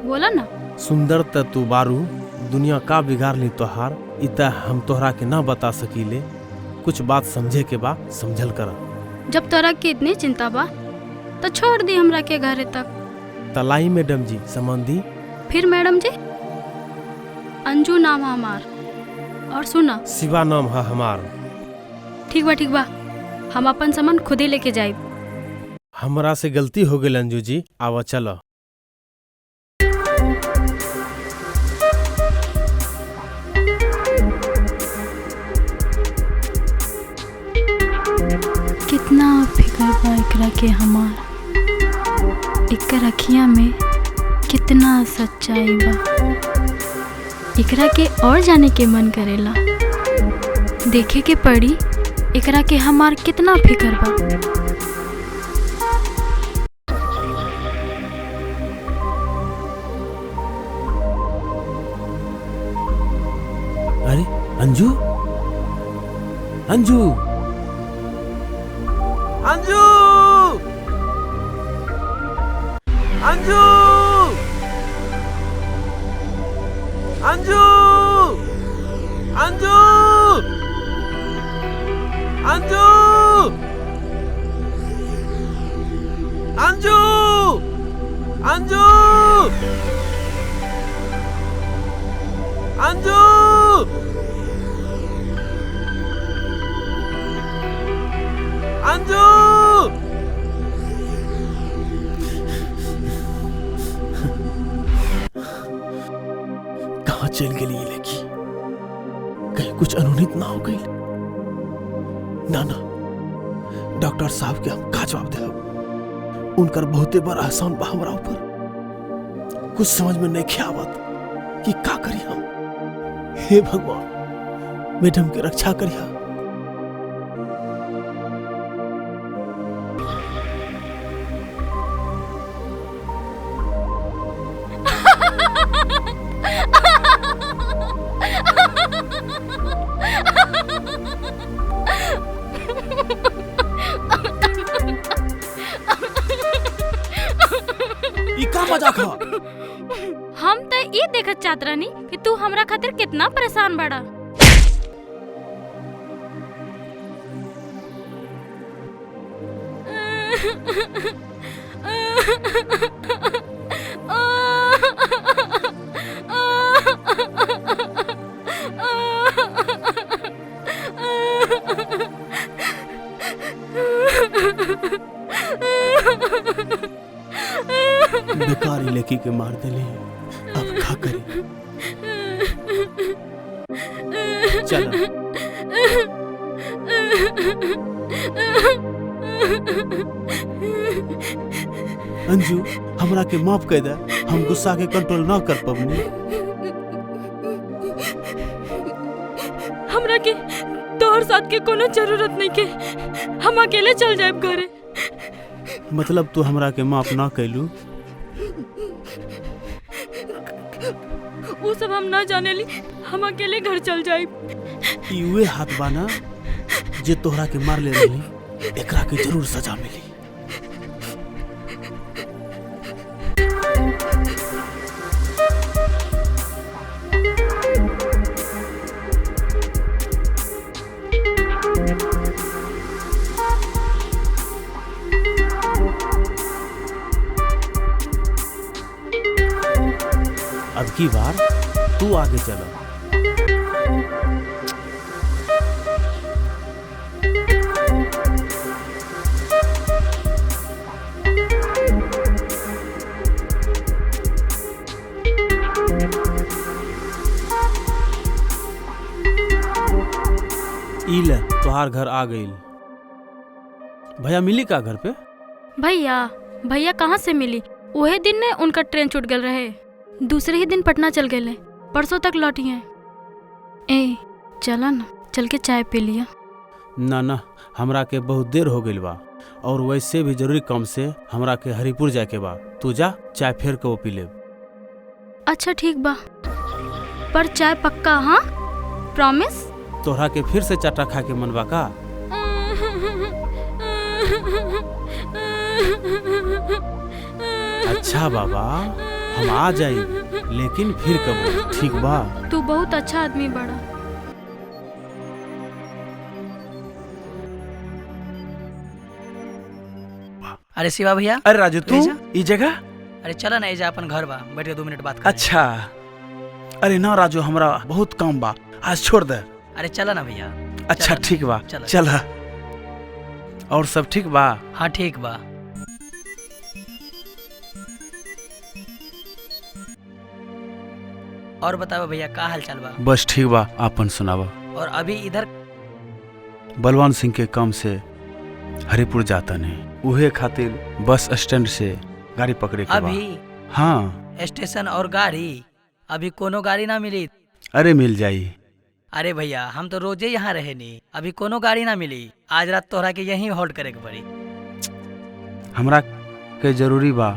बोला ना। सुंदर त तू बारू, दुनिया का बिगाड़ ली तोहार ई त हम तोहरा के ना बता सकीले। कुछ बात समझे के बा, समझल कर। जब तोरा के इतनी चिंता बा तो छोड़ दी हमरा के घरे तक। तलाई मैडम जी संबंधी? फिर मैडम जी? अंजू नाम है हमार। और सुना, शिवा नाम है हमार। ठीक बा, हम अपन सामान खुदे लेके जाए। हमरा से गलती हो गई अंजू जी, आवा चलो। कितना फिकर बा एकरा के हमार, एकर अखियां में कितना सच्चाई बा। एकरा के और जाने के मन करेला, देखे के पड़ी एकरा के हमार कितना फिकर बा। अरे अंजू, अंजू, अंजू, अंजू, अंजू, अंजू, अंजू, अंजू, अंजू, अंजू, अंजू। कहाँ चल गई ये लड़की? कहीं कुछ अनुनित ना हो गई? ना ना, डॉक्टर साहब के हम का जवाब दे? उनकर बहुते बड़ा एहसान बा हमरा ऊपर। कुछ समझ में नहीं आवत कि का करी हम। हे भगवान, मैडम के रक्षा करिया। हम तो ये देखत चाहत रहनी कि तू हमरा खातिर कितना परेशान बड़ा। बेकार लड़की के मार देले, अब का करी? चलो अंजू, हमरा के माफ कर दे, हम गुस्सा के कंट्रोल ना कर पबनी। हमरा के तोहर साथ के कोनो जरूरत नहीं के, हम अकेले चल जाए घरे। मतलब तू हमरा के माफ ना कैलू? वो सब हम ना जाने ली, हम अकेले घर चल जाए। वे हाथ बाना जे तोहरा के मार ले रही, एकरा के जरूर सजा मिली। अब की बार तू आगे चलो। तोहार घर आ गई। भैया मिली का घर पे? भैया कहाँ से मिली? वही दिन ने उनका ट्रेन छूट गल रहे, दूसरे ही दिन पटना चल गए, परसों तक लौटी हैं। ए चला ना, चल के चाय पी लिया। ना हमरा के बहुत देर हो गई बा, और वैसे भी जरूरी काम से हमरा के हरिपुर जाके बा। तू जा, चाय फेर के वो पी ले। अच्छा ठीक बा, पर चाय पक्का? हाँ प्रॉमिस? तोहरा के फिर से चाटा खा के मनवा का? अच्छा बाबा, हम आ जाई, लेकिन फिर कब? ठीक बा? तू बहुत अच्छा आदमी बड़ा। अरे शिवा भैया। अरे राजू तू ई जगह? अरे चला ना, एजा अपन घर बा, बैठ के 2 मिनट बात करें। अच्छा। अरे ना राजू, हमरा बहुत काम बा, आज छोड़ दे। अरे चला ना भैया। अच्छा ठीक बा, चला। और सब ठीक बा? हाँ ठीक बा। और बताओ भैया, का हाल चाल बा? बस ठीक बा, आपन सुनावा। और अभी इधर बलवान सिंह के काम से हरिपुर जाता नहीं, उहे खातिर बस स्टैंड से गाड़ी पकड़े के बा। अभी? हाँ। स्टेशन और गाड़ी? अभी कोनो गाड़ी ना मिली? अरे मिल जाई। अरे भैया, हम तो रोजे यहाँ रहे नी, अभी कोनो गाड़ी ना मिली। आज रात तोहरा के यहीं होल्ड करे के पड़ी। हमरा के जरूरी बा।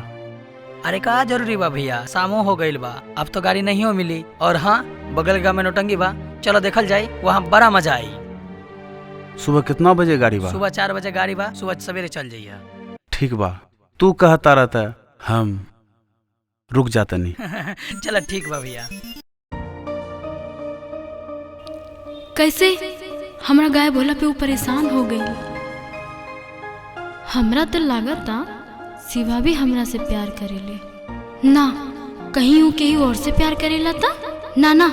अरे का जरूरी बा भैया, शामो हो गईल बा, अब तो गाड़ी नहीं हो मिली। और हाँ, बगल गाँव में नौटंगी बा, चलो देखल जाए, वहाँ बड़ा मजा आई। सुबह कितना बजे गाड़ी बा? सुबह 4 बजे गाड़ी बा, सुबह सवेरे चल जाइए। ठीक बा, तू कहता रहता, हम रुक जाता नहीं। चलो ठीक बा भैया। कैसे हमरा गायब होला पे वो परेशान हो गई। हमरा तो लागता शिवा भी हमरा से प्यार करेले ना, कहीं वो कहीं और से प्यार करेला ता ना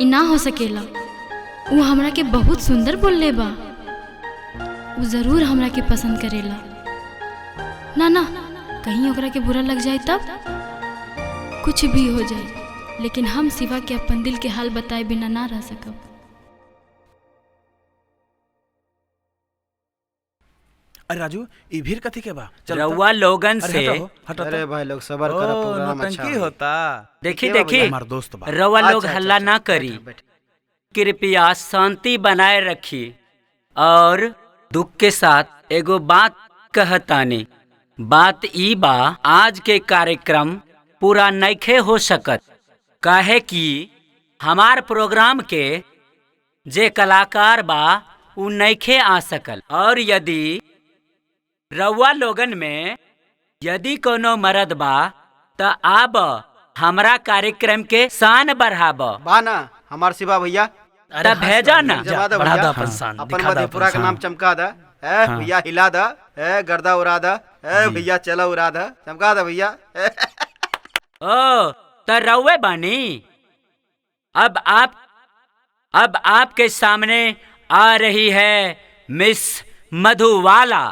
ई ना हो सकेला। वो हमरा के बहुत सुंदर बोलले बा, वो जरूर हमरा के पसंद करेला। ना कहीं ओकरा के बुरा लग जाए तब? कुछ भी हो जाए, लेकिन हम शिवा के अपन दिल के हाल बताए बिना ना रह सकब। अरे राजू, ई भीड़ कथी के बा? रउआ लोगन से अरे भाई लोग सबर करो, प्रोग्राम अच्छा होता। देखी हमार दोस्त बा। रउआ लोग हल्ला ना करी, कृपया शांति बनाए रखी। और दुख के साथ एगो बात कहतानी, बात ई बा, आज के कार्यक्रम पूरा नइखे हो सकत, काहे कि हमार प्रोग्राम के जे कलाकार बा उ नइखे आ सकल। और यदि रउआ लोगन में यदि कोनो मर्द बा त आब हमरा कार्यक्रम के शान बढ़ाब। बाना हमार शिवा भैया, तब भेजा ना, बढ़ा दा अपन मधेपुरा का नाम चमका दा। भैया हिला दा, गर्दा उड़ा दा, भैया चला उड़ा दा, चमका दा भैया। ओ त रउए बानी। अब आपके सामने आ रही है मिस मधुवाला।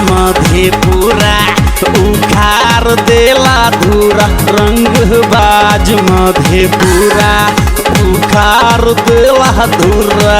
मधेपुरा उखार देला धूरा, रंग बाज मधेपुरा उखार देला धूरा।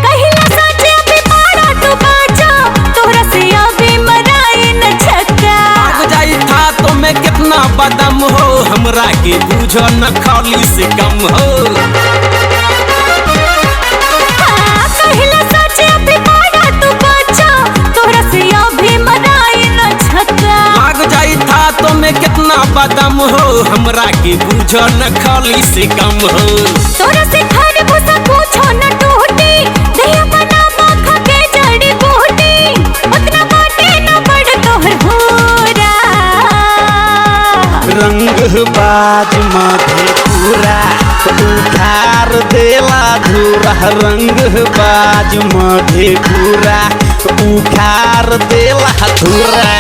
कहिला साचे अभी पारा तू बाजा, तोहरा हो हमरा के बूझो न खाली से कम हो कहला सच अभी बड़ा तू बच्चा तोरा से अभी मनाई न छक्का लाग जाई था तो में कितना बदम हो हमरा के बूझो न खाली से कम हो तोरा से खाने भूसा पूछो न टूटी दया बना माखा के जड़ी बूटी उतना बाटे न बढ़ तोहर भूरा रंग बाज माथे पूरा उधार देला धूरा रंग बाज माथे पूरा उधार देला धूरा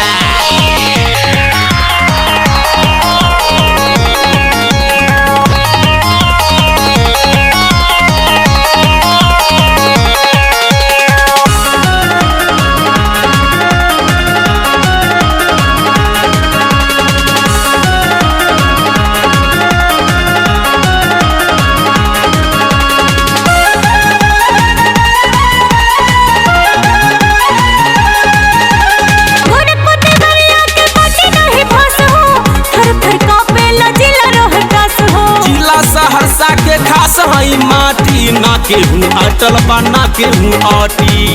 के खास हई माटी ना केहू अटल बा ना केहू आटी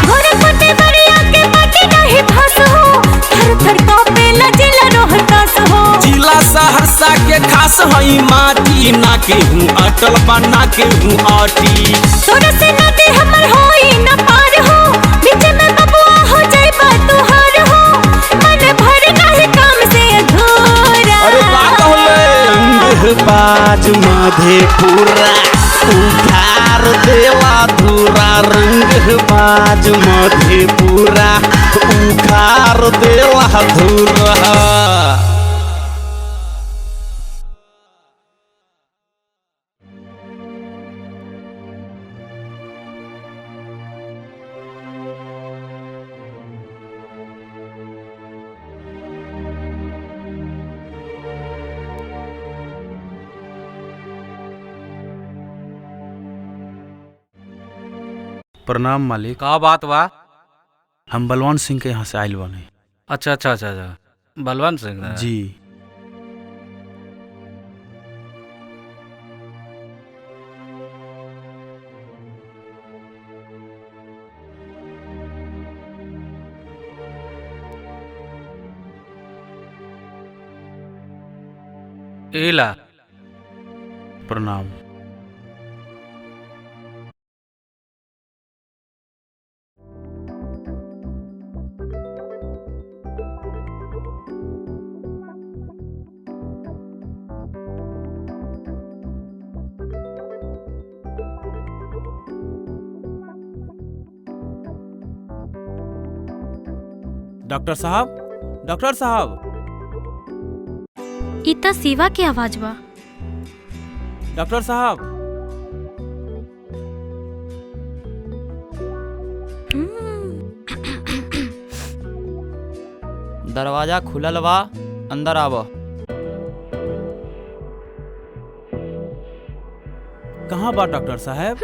गोरखपुर बरिया के माटी नहीं फंस हो थर थर कांपेला जिला रोहतास हो जिला सहरसा के खास हई माटी ना केहू अटल बा ना केहू आटी तोरा से नदी हमर होई न पार हो बीच में बबुआ हो जाइबा तुहार हो मन भर काहे काम से अधूरा अरे का कहले बाज मधेपुरा उधार देला धूरा रंग बाज मधेपुरा उधार देला धूरा प्रणाम मालिक। का बात बा? हम बलवान सिंह के यहाँ से आयल बने। अच्छा अच्छा अच्छा अच्छा बलवान सिंह जी। एला प्रणाम। डॉक्टर साहब, डॉक्टर साहब। इतना शिवा की आवाज बा। डॉक्टर साहब। दरवाजा खुलल बा, अंदर आव। कहाँ बा डॉक्टर साहब?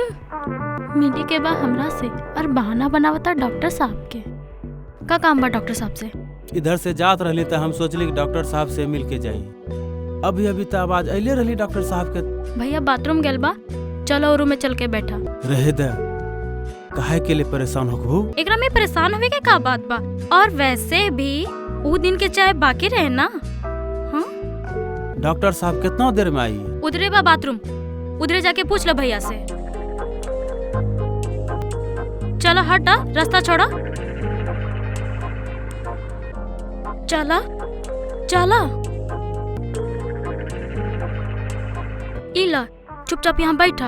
मिली के बा हमरा से और बहाना बनावता डॉक्टर साहब के। का काम बा डॉक्टर साहब से? इधर से जात रहली तो हम सोचली कि डॉक्टर साहब से मिल के जाई। अभी अभी तो आवाज अले रहली डॉक्टर साहब के। भैया बाथरूम गेल बा, चलो रूम में चल के बैठा। रहे दे, काहे के लिए परेशान होखबू? एकरा में परेशान होवे के का बात बा? और वैसे भी ऊ दिन के चाय बाकी रहे ना। हाँ? डॉक्टर साहब कितना देर में आई? उधरे बा बाथरूम, उधरे जाके पूछ लो भैया से। चलो हटा, रास्ता छोड़ा। चला चला इला चुपचाप यहाँ बैठा,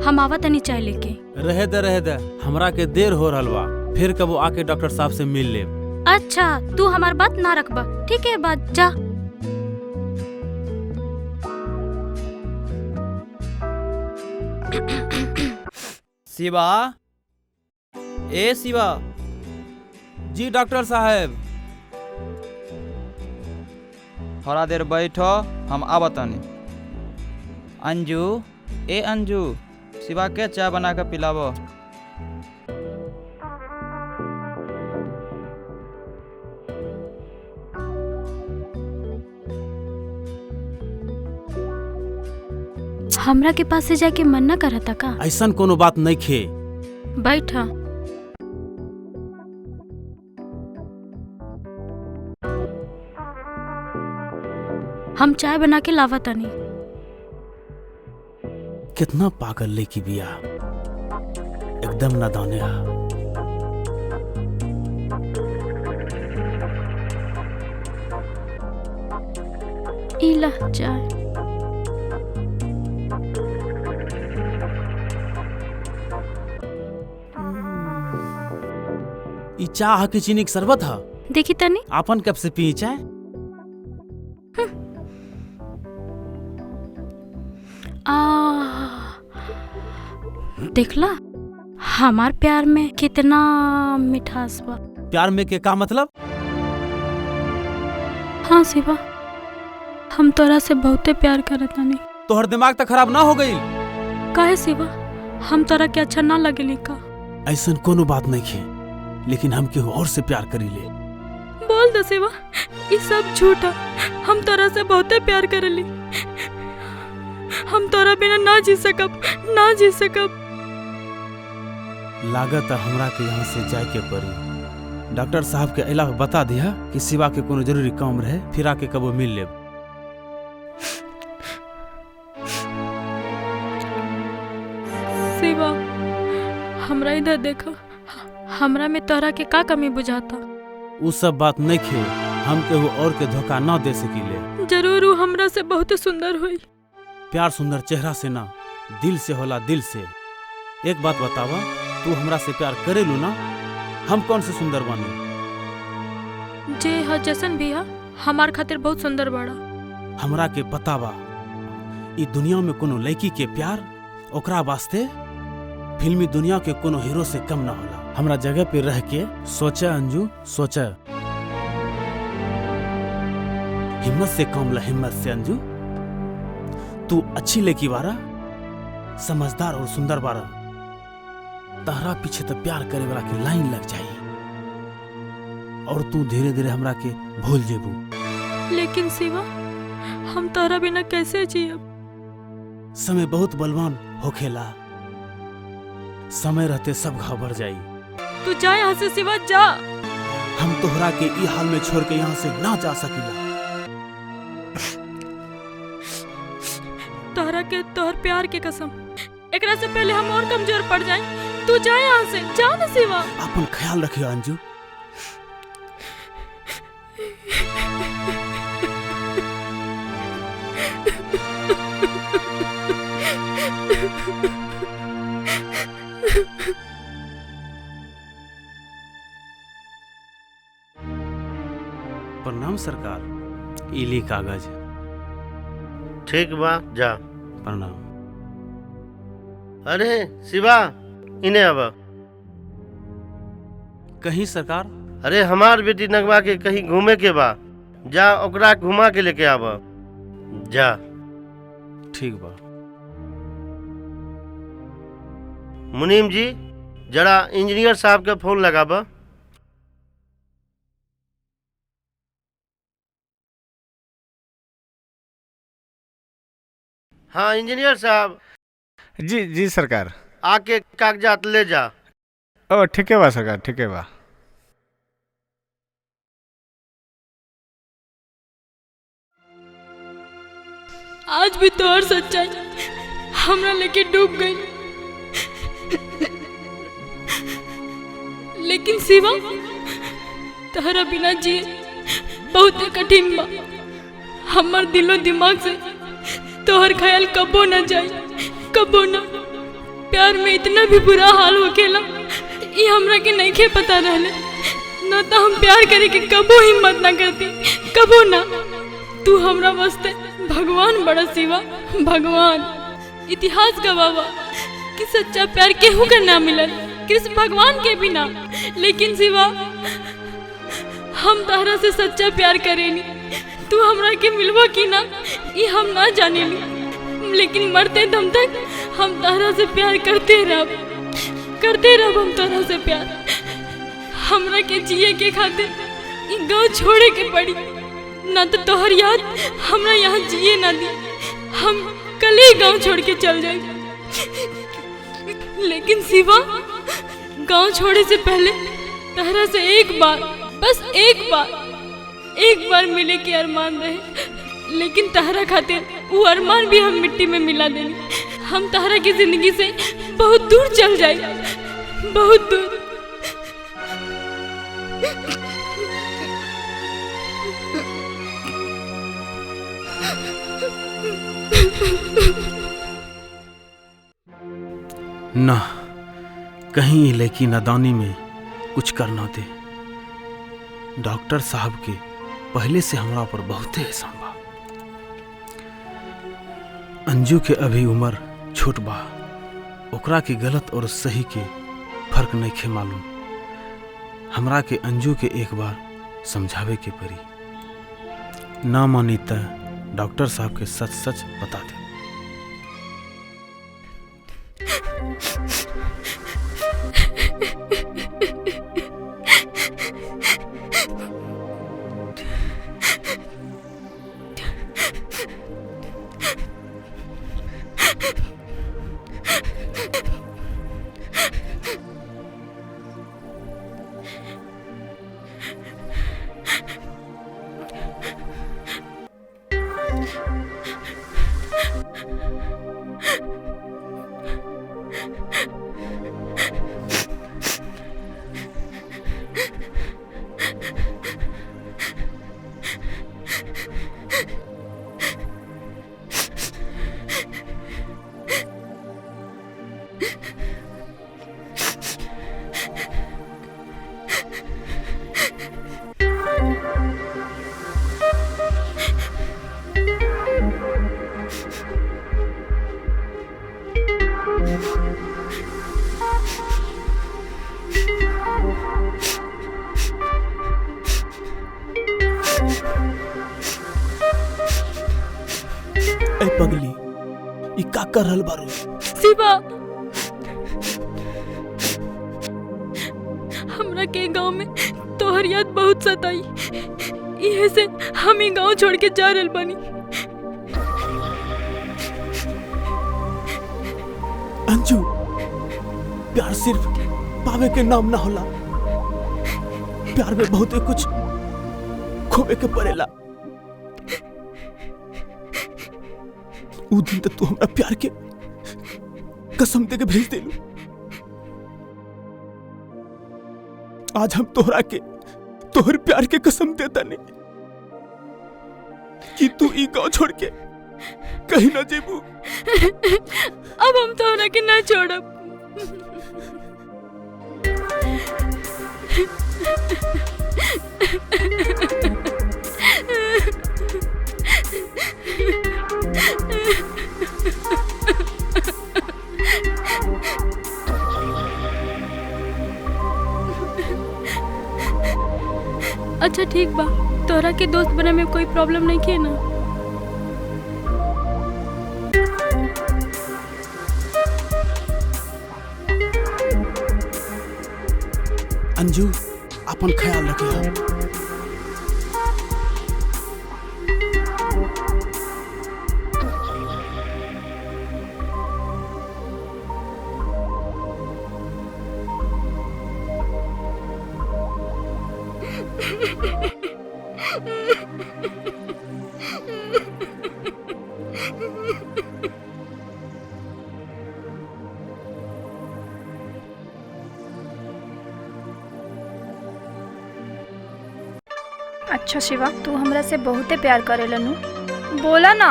हम आवा तनी चाय लेके। रहे दे, हमरा के देर हो रहल बा, फिर कबो आके डॉक्टर साहब से मिल ले। अच्छा तू हमार बात ना रखबा, ठीक है बात जा। शिवा, ए शिवा। जी डॉक्टर साहब। थोड़ा देर बैठो, हम आवतनी। अंजू, ए अंजू, शिवा के चाय बना के पिलावो। हमरा के पास से जाके मन ना करता का? ऐसन कोनो बात नहीं खे। बैठा। हम चाय बना के लावा तनी। कितना पागल लेकी बिया, एकदम नादाने हा। इला चाय। ई चाह की चीनी के शरबत हा। देखी तनी। आपन कब से पी चाय? देखला हमार प्यार में कितना मिठास बा। प्यार में के का मतलब? हाँ शिवा, हम तोरा से बहुते प्यार करतानी। तोहर दिमाग तो खराब ना हो गई? काहे शिवा, हम तोरा के अच्छा ना लगेली का? ऐसन कोनो बात नहीं खे, लेकिन हम केहू और से प्यार करी ले। बोल दे शिवा, ये सब झूठा। हम तोरा से बहुते प्यार करेली। हम तोरा बिना ना जी सकब, ना जी सकब। लागत हमरा के यहाँ से जाए के पड़ी। डॉक्टर साहब के अला बता दिया कि शिवा के कोनो जरूरी काम रहे, फिर आके कबो मिल लेब। शिवा, हमरा इधर देखो, हमरा में तोरा के का कमी बुझाता? उ सब बात नहीं खे, हम केहू और के धोखा ना दे सकीले। जरूर उ हमरा से बहुत सुंदर हुई। प्यार सुंदर चेहरा से ना, दिल से होला, दिल से। एक बात बतावा, तू हमरा से प्यार करेलू ना? हम कौन से सुंदर बानी? जे ह जैसन भी है, हमार खातिर बहुत सुंदर बड़ा। हमरा के पता बा, ई दुनिया में कोनो लड़की के प्यार ओकरा वास्ते फिल्मी दुनिया के कोनो हीरो से कम ना होला। हमरा जगह पे रह के सोचा अंजू, सोचा। हिम्मत से काम ला, हिम्मत से अंजू। तू अच्छी लड़की बारा, समझदार और सुंदर बारा। तहरा पीछे तो प्यार करे वाला के लाइन लग जाई और तू धीरे धीरे हमरा के भूल जेबू। लेकिन शिवा, हम तोहरा बिना कैसे जियब? समय बहुत बलवान होखेला, समय रहते सब घाव बढ़ जाई। तू जा यहाँ से शिवा, जा। हम तोहरा के ई हाल में छोड़ के यहाँ से ना जा सकीला। तोहरा के तोहर प्यार के कसम, एकरा से पहले हम और कमजोर पड़ जाए। तू जा यहाँ से, जा ना शिवा। अपन ख्याल रखियो अंजू। प्रणाम सरकार, इली कागज। ठीक बा, जा। प्रणाम। अरे शिवा, इन्हें अब कहीं सरकार? अरे हमार बेटी नगवा के कहीं घूमे के बा, जा ओकरा घुमा के लेके आब, जा। ठीक बा। मुनीम जी, जरा इंजीनियर साहब के फोन लगाब। हाँ इंजीनियर साहब। जी जी सरकार। आके कागजात ले जा। ओ ठीक है बा सरकार, ठीक है बा। आज भी तोहर सच्चाई हमरा लेके डूब गई। लेकिन शिवा, तहरा बिना जिए बहुत कठिन बा। हमर दिलो दिमाग से तोहर ख्याल कबो न जाए, कबो न। प्यार में इतना भी बुरा हाल होखेला, ये हमरा के नहीं खे पता रहले। न तो हम प्यार करे के कबो हिम्मत ना करती, कबो ना। तू हमरा वास्ते भगवान बड़ा शिवा, भगवान। इतिहास गवावा कि सच्चा प्यार केहू का ना मिलल, कृष्ण भगवान के बिना। लेकिन शिवा, हम तहरा से सच्चा प्यार करेनी। तू हमरा के मिलवा की ना, ये हम ना जानेली। लेकिन मरते दम तक हम तहरा से प्यार करते रह हम तहरा से प्यार। हमरा के जिए के खातिर ई गाँव छोड़े के पड़ी, ना तो तोहर याद हमरा यहाँ जिए ना दी। हम कल ही गांव छोड़ के चल जाए। लेकिन शिवा, गांव छोड़े से पहले तहरा से एक बार, बस एक बार मिले के अरमान रहे। लेकिन तहरा खातिर वो अरमान भी हम मिट्टी में मिला देनी। हम तहरा की जिंदगी से बहुत दूर चल जाए, बहुत दूर। ना, कहीं ये लड़की नादानी में कुछ करना दे। डॉक्टर साहब के पहले से हमरा पर बहुत एहसान बा। अंजू के अभी उम्र छोट बा, ओकरा के गलत और सही के फर्क नहीं खे मालूम। हमरा के अंजू के एक बार समझावे के पड़ी। ना मानी त डॉक्टर साहब के सच सच बता दे। पगली, ई का कर रहल बारू? शिवा, हमरा के गांव में तोहर याद बहुत सताई। इहे से हम ही गांव छोड़ के जा रहल बानी। अंजू, प्यार सिर्फ पावे के नाम ना होला। प्यार में बहुत कुछ खोवे के पड़ेला। उ दिन तक तू हमरा प्यार के कसम दे के भेज देलू। आज हम तोहरा के तोहर प्यार के कसम देता नहीं कि तू ई गांव छोड़ के कहीं ना जेबू। अब हम तोहरा के ना छोड़ब। अच्छा ठीक बा, तोहरा के दोस्त बने में कोई प्रॉब्लम नहीं है ना? अंजू, अपन ख्याल रखिए। अच्छा शिवा, तू हमरा से बहुते प्यार करेला नु, बोला ना।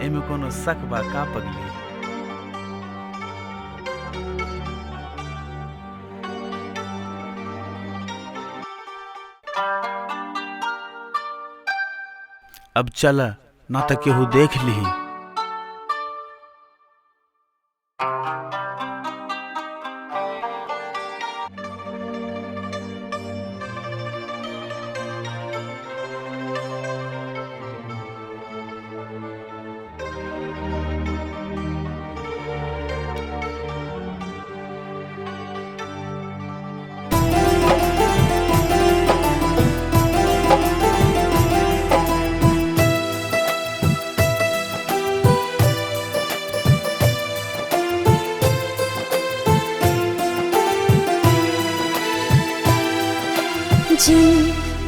एमे कोनो शक बा का पगली? अब चल, ना तो केहू देख ली।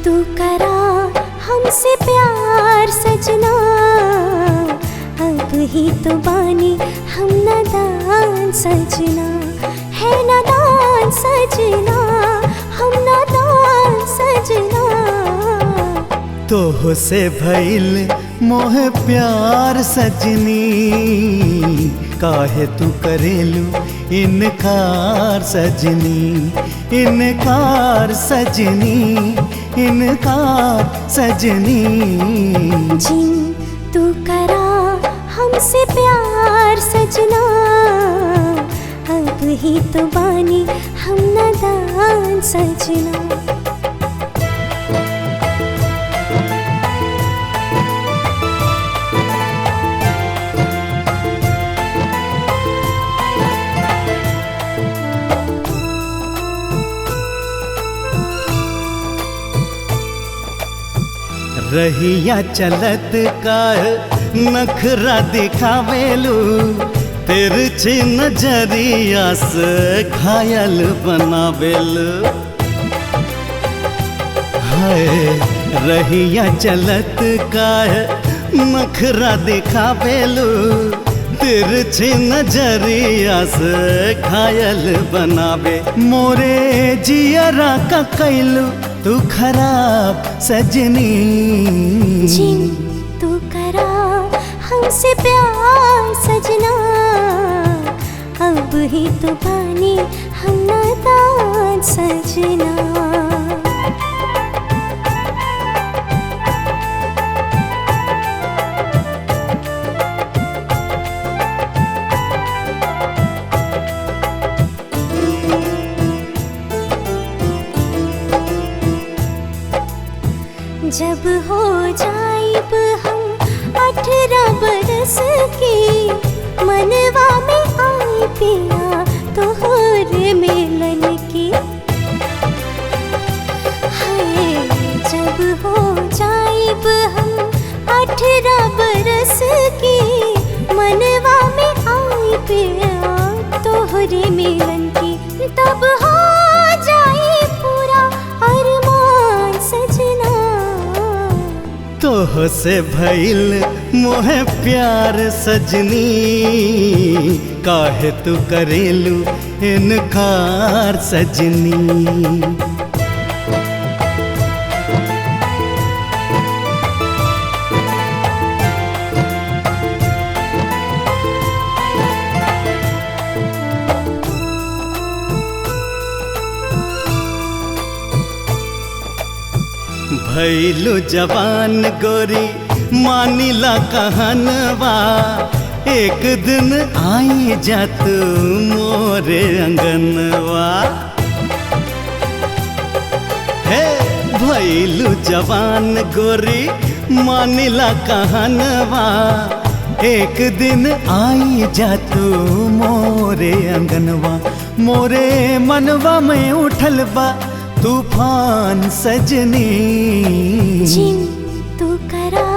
तू करा हमसे प्यार सजना, अब ही तो बानी हम नादान सजना, है नादान सजना, हम नादान सजना। तोह से भइल मोह प्यार सजनी, काहे तू करेलू इनकार सजनी, इनकार सजनी, इनकार सजनी। जिन तू करा हमसे प्यार सजना, अब ही तो बानी हम नादान सजना। रहिया चलत का नखरा दिखावेलू, तिरछी नजरिया से घायल बनावेलू। हाय रहिया चलत का नखरा दिखावेलू, तिरछी नजरिया से घायल बनावे। मोरे जियरा का कैलू तू खराब सजनी। जिन तू करा हमसे प्यार सजना, अब ही तो बानी हम नादान सजना। जब हो जाइब हम 18 बरस की, मनवा में आई पिया तोहर मिलन की। हाय जब हो जाइब हम 18 बरस की, मनवा में आई पिया तोहर मिलन की। तब हो जाए पूरा अरमान सजना। तोह से भइल मोह प्यार सजनी, काहे तू करेलू इनकार सजनी। भइलू जवान गोरी मानिला कहनवा, एक दिन आई जा तू मोरे अंगनवा। हे भइलू जवान गोरी मानिला कहनवा, एक दिन आई जा तू मोरे अंगनवा। मोरे मनवा में उठल बा तूफान सजनी। जिन तू करा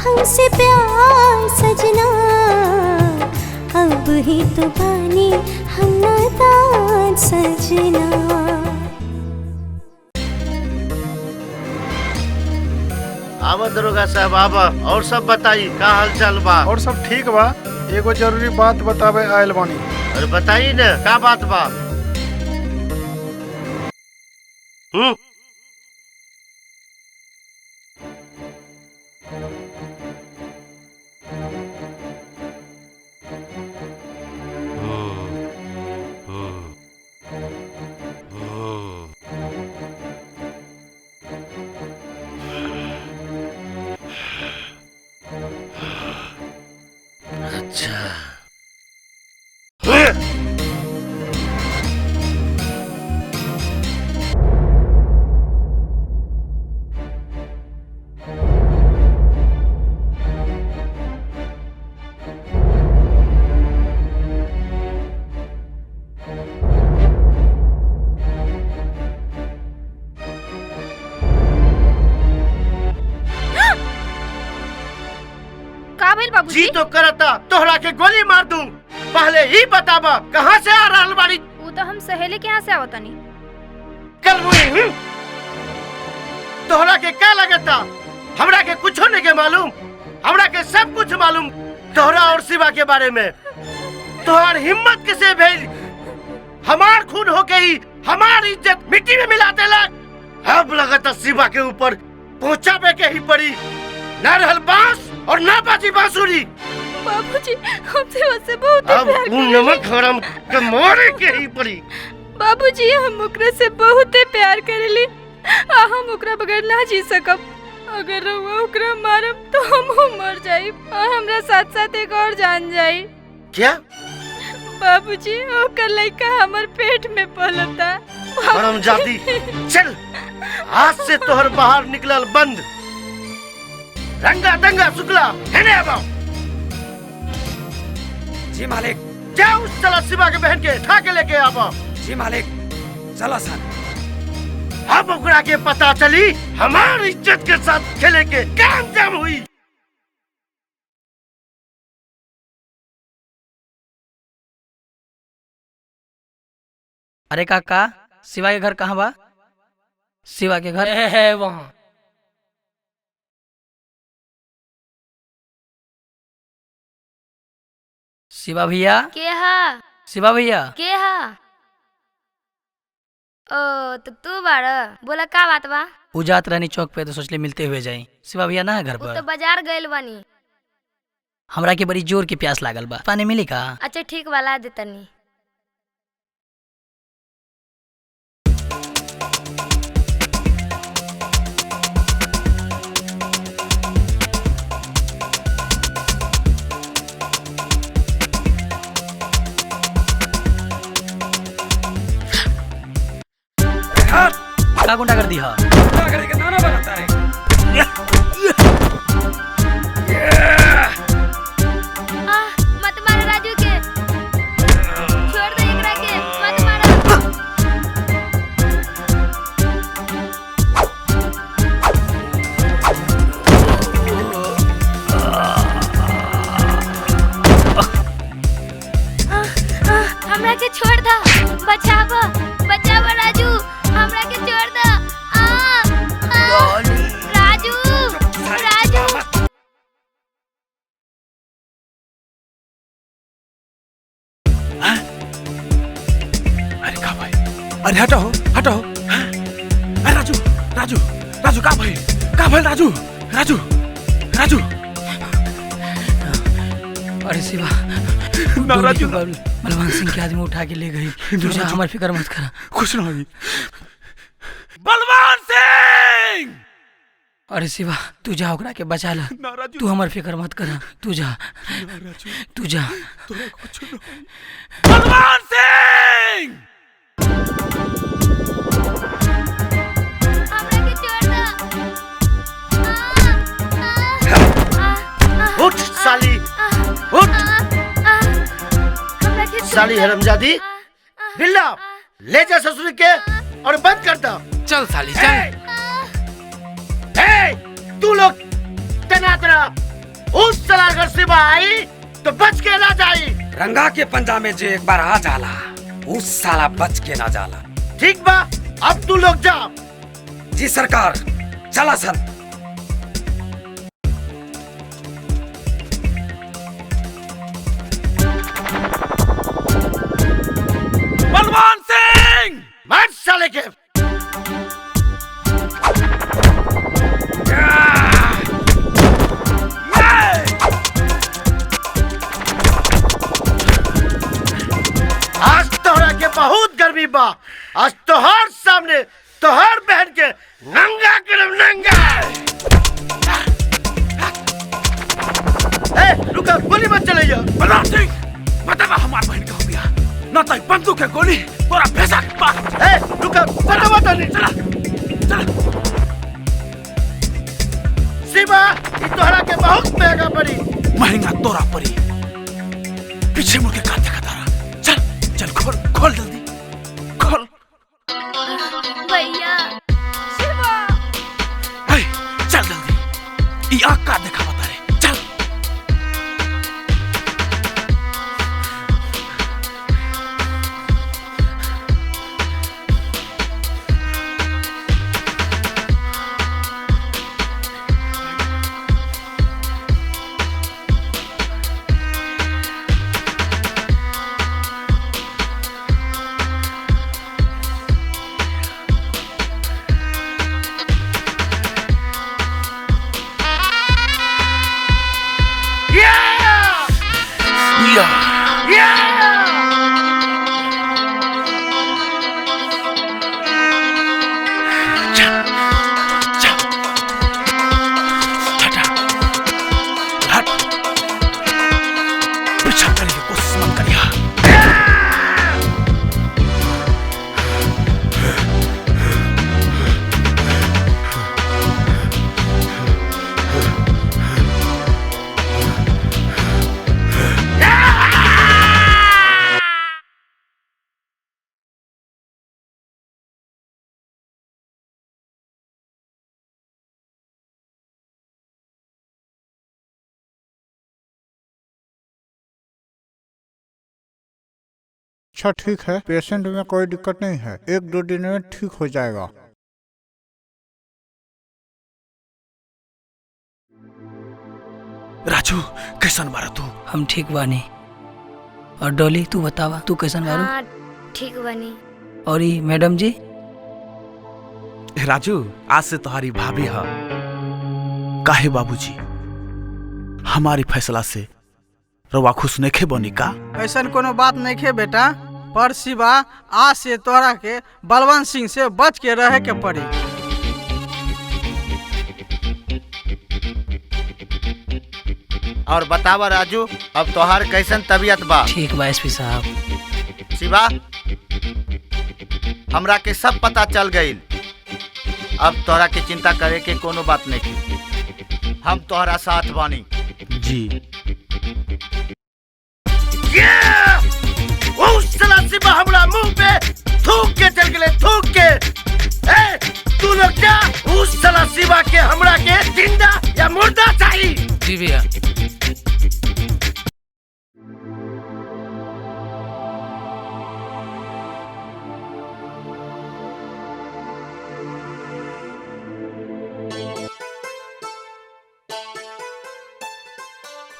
हमसे प्यार सजना, अब ही तो बानी हम नादान सजना। आवा दरोगा साहब आवा, और सब बताई का हाल चाल बा? और सब ठीक बा, एगो जरूरी बात बतावे आयल बानी। अरे बताई न का बात बा? अच्छा जी तो करता तोहरा के गोली मार दूं। पहले ही बताबा कहाँ से आ रहल बाड़ी? वो तो हम सहेली के यहाँ से आवतनी। कल तोहरा के क्या लगता? हमरा के कुछ नहीं के मालूम, हमरा के सब कुछ मालूम तोहरा और शिवा के बारे में। तोहर हिम्मत किसे भेल हमार खून होके ही हमार इज्जत मिट्टी में मिला देलक। अब लगता शिवा के ऊपर पहुंचावे के ही पड़ी, न रहल बांस और न बाजी बांसुरी। बाबूजी हमसे वैसे बहुत अब नमक हराम के मारे के ही पड़ी। बाबूजी हम ओकरा से बहुत प्यार करेली, हम ओकरा बगैर ना जी सकब। अगर रहुआ ओकरा मारब तो हम मर जाइब और हमरा साथ साथ एक और जान जाई। क्या? बाबूजी ओकर लड़का हमर पेट में पलता। हरामजादी, चल आज से तोहर बाहर निकलल बंद। रंगा दंगा शुक्ला हेने आबो। जी मालिक। जाओ उस साला शिवा के बहन के उठा के लेके आबो। जी मालिक। चलो सर। अब ओकरा के पता चली हमारी इज्जत के साथ खेले के क्या अंजाम हुई। अरे काका, शिवा के घर कहाँ बा? शिवा के घर है वहाँ। शिवा भैया। के हा? शिवा भैया। के हा? ओ तो तू बाड़, बोला का बात बा? उजात रानी चौक पे तो सोचले मिलते हुए जाई। शिवा भैया ना है घर वो पर? तो बाजार गइल बानी। हमरा के बड़ी जोर की प्यास लागल बा, पानी मिली का? अच्छा ठीक वाला देतनी। का गुंडा कर दिया? नाना बनाता है। मत मारो राजू के, छोड़ दे एकरा के, मत मारो। हमरा के छोड़ दा, बचावा बचावा राजू, हमरा के छोड़ दा। राजू राजू। अरे का भाई? अरे हटाओ हटाओ। अरे राजू राजू राजू का भाई? का भाई राजू राजू राजू? अरे शिवा, ना राजू ना। बलवान सिंह के आदमी उठा के ले गई। तुझे हमारी फिक्र मत करा। कुछ ना होगी। बलवान सिंह! अरे शिवा तू जा ओकरा के बचा ला। तू हमारी फिक्र मत करा, तू जा तू जा। बलवान सिंह! उठ साली उठ। साली हरामजादी, बिल्ला ले जा ससुर के और बंद कर दो। चल साली चल। तू लोग तना उस साला अगर शिवा आई तो बच के ना जाई। रंगा के पंजा में जो एक बार आ जाला उस साला बच के ना जाला। ठीक बा, अब तू लोग जा। जी सरकार, चला सन। बलवान सिंह! मार साले के। आज तोहरा के बहुत गर्मी बा। आज तोहर सामने तोहर बहन के नंगा करम नंगा। रुका, गोली मत चलाइयो। बलवान सिंह, बतावा हमार बहन का हो गया ना तो बंदूक के गोली तोरा भैंसा के पास। रुका, बतावा तनी। चला चला। शिवा, ये तोहरा के बहुत महंगा पड़ी। महंगा तोरा पड़ी। पीछे मुड़ के का देखा तारा? चल चल, खोल खोल जल्दी खोल। भैया शिवा, चल जल्दी। ये आँख का देखा बता रहे। चल। अच्छा ठीक है, पेशेंट में कोई दिक्कत नहीं है, 1-2 दिन में ठीक हो जाएगा। राजू कैसन बारा तू? हम ठीक बानी। और डॉली तू बतावा, तू कैसन बारू? हाँ ठीक बनी। और ये मैडम जी? राजू आज से तुम्हारी भाभी है। काहे बाबूजी हमारी फैसला से रवा खुश नहीं बनी का? ऐसा कोनो बात नहीं है बेटा, पर शिवा आज से तोरा के बलवंत सिंह से बच के रहे के पड़ी। और बतावा राजू, अब तोहार कैसन तबीयत बा? ठीक बा एसपी साहब। शिवा हमरा के सब पता चल गई, अब तोहरा के चिंता करे के कोनो बात नहीं की, हम तोहरा साथ बानी। जी शिवा हमरा मुंह पे थूक के चल गए, थूक के। ए, तू लोग जा, उस साला शिवा के हमरा के जिंदा या मुर्दा चाहिए। जी भैया।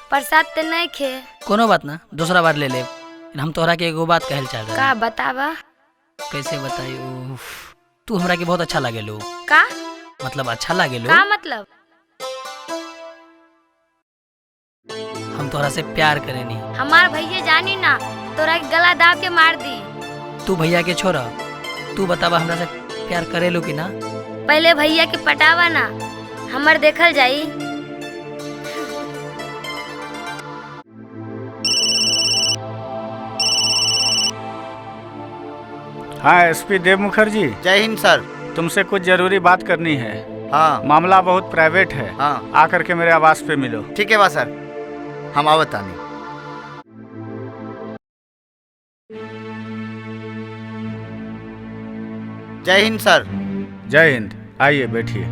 प्रसाद तो नहीं खे। कोनो बात ना, दूसरा बार ले ले। हम तोहरा के एगो बात कहल चाह रहे। का बतावा? कैसे बताई? तू हमरा के बहुत अच्छा लागे लो। का मतलब अच्छा लागे लो? का मतलब? हम तोहरा से प्यार करेनी। हमार भैया जानी ना, तोरा के गला दाब के मार दी। तू भैया के छोरा, तू बतावा हमरा से प्यार करे लो कि ना? पहले भैया के पटावा ना, हमर देखल जाई। हाँ एसपी देव मुखर्जी। जय हिंद सर। तुमसे कुछ जरूरी बात करनी है। हाँ। मामला बहुत प्राइवेट है। हाँ। आकर के मेरे आवास पे मिलो। ठीक है बा सर, हम आवत आनी। जय हिंद सर। जय हिंद, आइए बैठिए।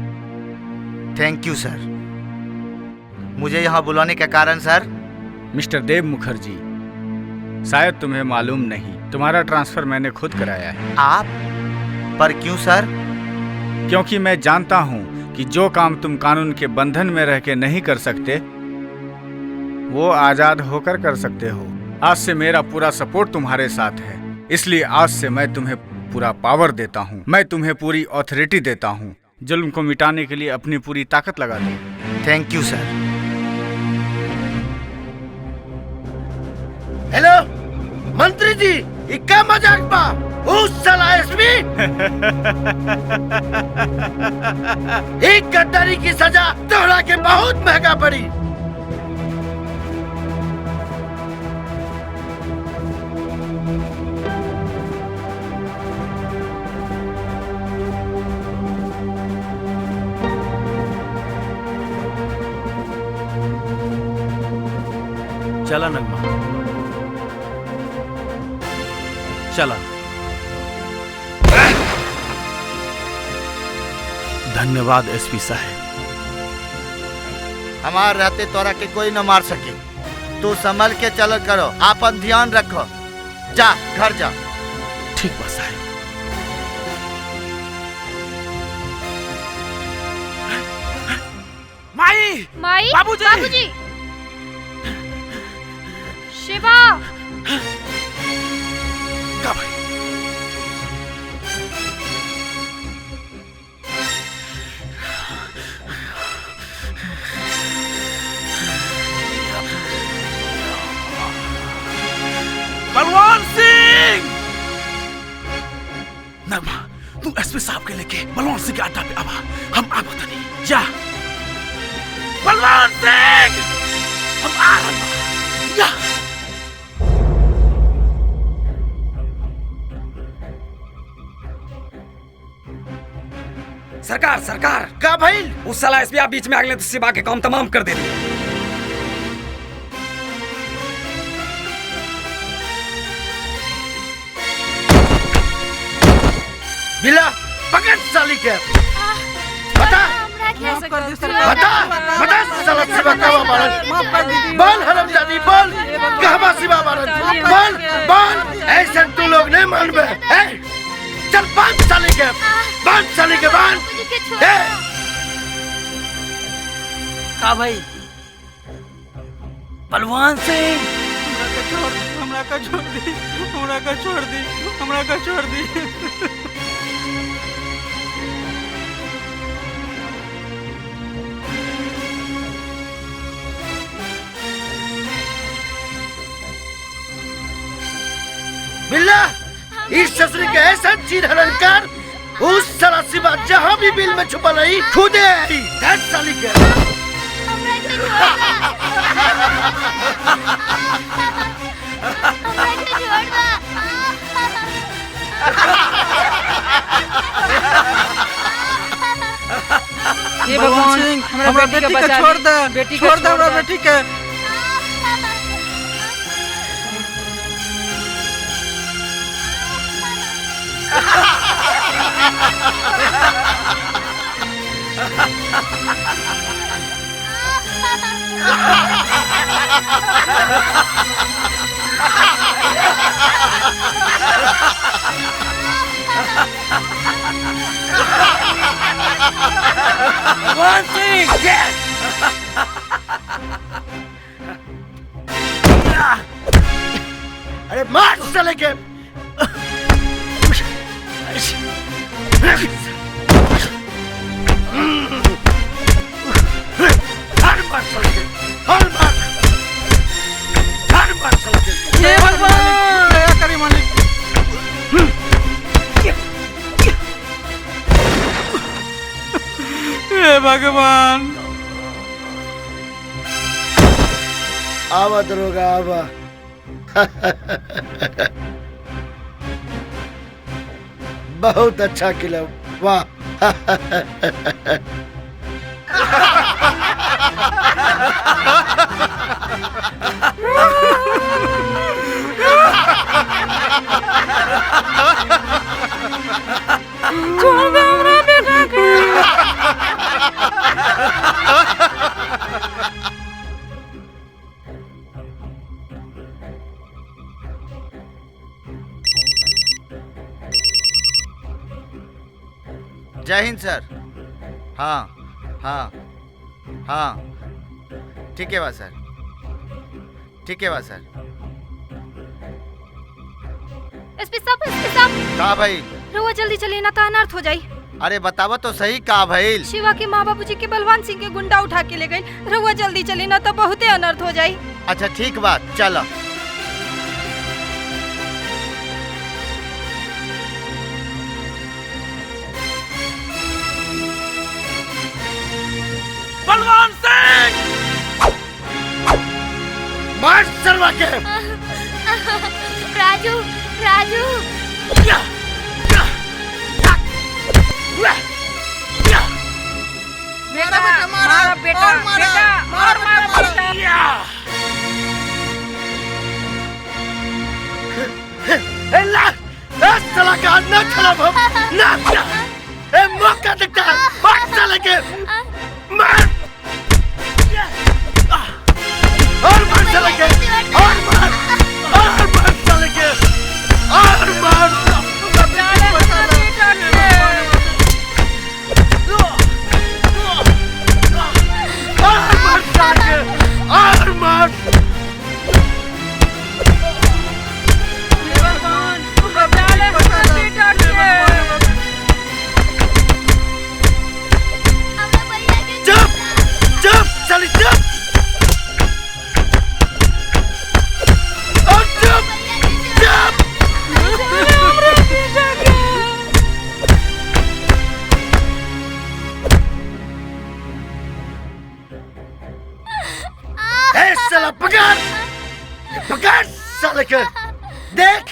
थैंक यू सर। मुझे यहाँ बुलाने का कारण सर? मिस्टर देव मुखर्जी, शायद तुम्हें मालूम नहीं, तुम्हारा ट्रांसफर मैंने खुद कराया है। आप? पर क्यों सर? क्योंकि मैं जानता हूँ कि जो काम तुम कानून के बंधन में रह के नहीं कर सकते, वो आजाद होकर कर सकते हो। आज से मेरा पूरा सपोर्ट तुम्हारे साथ है, इसलिए आज से मैं तुम्हें पूरा पावर देता हूँ, मैं तुम्हें पूरी ऑथोरिटी देता हूँ। जुल्म को मिटाने के लिए अपनी पूरी ताकत लगा दो। Thank you sir. हेलो मंत्री जी, इक्का मजाक बा? उस साला एसपी एक गद्दारी की सजा तोहरा के बहुत महंगा पड़ी। चला नगमा, चला। धन्यवाद एसपी साहब। हमार रहते तोरा के कोई न मार सके। तू संभल के चल करो, आपन ध्यान रखो। जा घर जा। ठीक बा साहब। माई बाबूजी बाबूजी शिवा का भाई? एसपी साहब के लेके बलवान सिंह के अड्डा पे आवा। हम आ बता नहीं जा बलवान सिंह, हम आ रहे हैं। जा सरकार सरकार का भाई उस साला एसपी बीच में अगले तो शिवा के काम तमाम कर दे दिए। बिल्ला पकड़ साली के बता बता बता साला शिवा का बारन बोल हरामजादी बोल कहवा शिवा बारन बोल बोल ऐसे तू लोग नहीं मानबे। चल बांध साली के बांध का भाई बलवान सिंह हमरा का छोड़ दी। बिल्ला इस ससुरी के ऐसा चीर हरण कर उस साला शिवा जहाँ भी बिल में छुपा नहीं खुदे आई धर साली के। ये भगवान सिंह हमरा बेटी के छोड़ दे, छोड़ दे हमरा बेटी के। भगवान सिंह अरे मार चले के हे भगवान दया करी मालिक। हे भगवान आवा दरोगा आवा। बहुत अच्छा किला वाह। जय हिंद सर। हाँ हाँ हाँ ठीक है बा सर, ठीक है बा सर। एसपी साहब का भाई रहुआ जल्दी चलिए ना तो अनर्थ हो जाई। अरे बतावा तो सही का भाई। शिवा के माँ बाबूजी के बलवान सिंह के गुंडा उठा के ले गए। रहुआ जल्दी चलिए ना तो बहुते अनर्थ हो जाई। अच्छा ठीक बात चलो। बलवान सिंह मार सरवा के। राजू राजू मेरा बेटा मारा बेटा मार साला का ना खराब हो ना ए मौका देखता है मार साले के मार और मार साले के और मार साले के और मार साला पकड़ पकड़ साले के देख।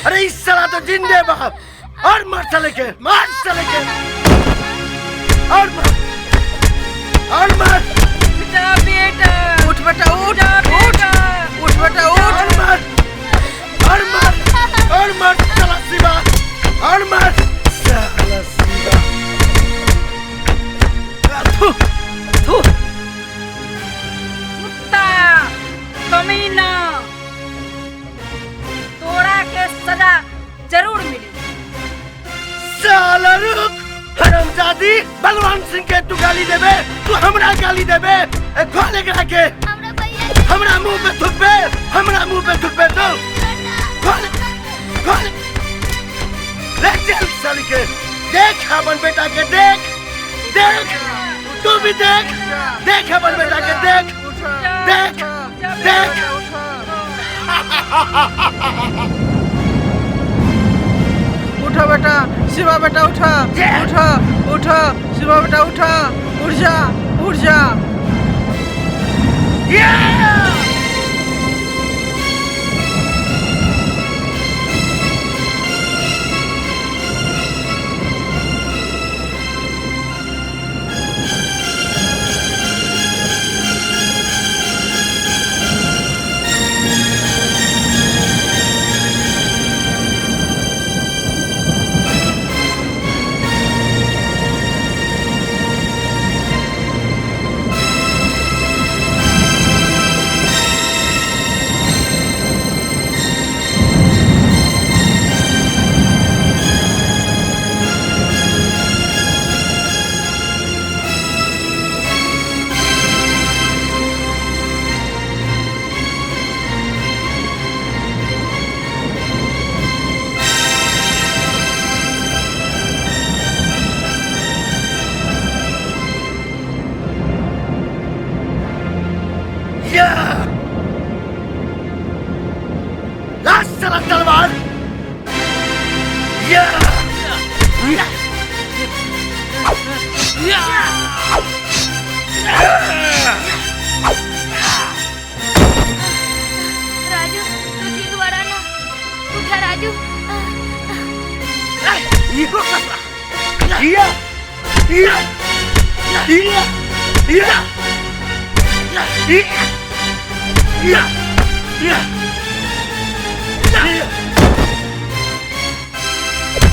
अरे इस साला तो जिंदे बाप और मार साले के मार साले के और मार बेटा बेटा उठ बेटा उठ उठ उठ बेटा उठ और मार साला शिवा और मार साला शिवा। कुत्ता कमीना तोड़ा के सजा जरूर मिली। साला रुक हरामजादी बलवान सिंह के तू गाली देबे तू हमरा गाली देबे खोले के रखे हमरा मुंह पे थुकबे हमरा मुंह पे थुकबे तो खोल खोल ले चल साली के देख अपन बेटा के देख देख तू भी देख देख अपन बेटा के देख देख देख उठो बेटा शिवा बेटा उठा उठा उठा शिवा बेटा उठा उठ जा उठ जा। तलवार राजू तू ठीक बड़ा ना उठा राजू।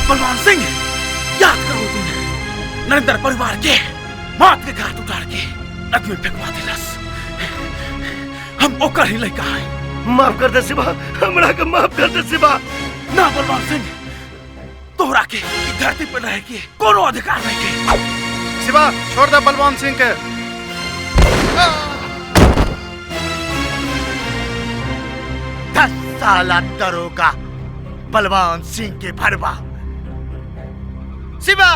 बलवान सिंह याद करो तुम नरेंद्र परिवार के मौत के घाट उतार के नदी में फेंकवा दिलस। हम ओकर ही लड़का है। माफ कर दे शिवा हमरा के माफ कर दे शिवा। ना बलवान सिंह तोहरा के धरती पर रह के कोनो अधिकार नहीं के। शिवा छोड़ दे बलवान सिंह के। साला दरोगा बलवान सिंह के भरवा। शिवा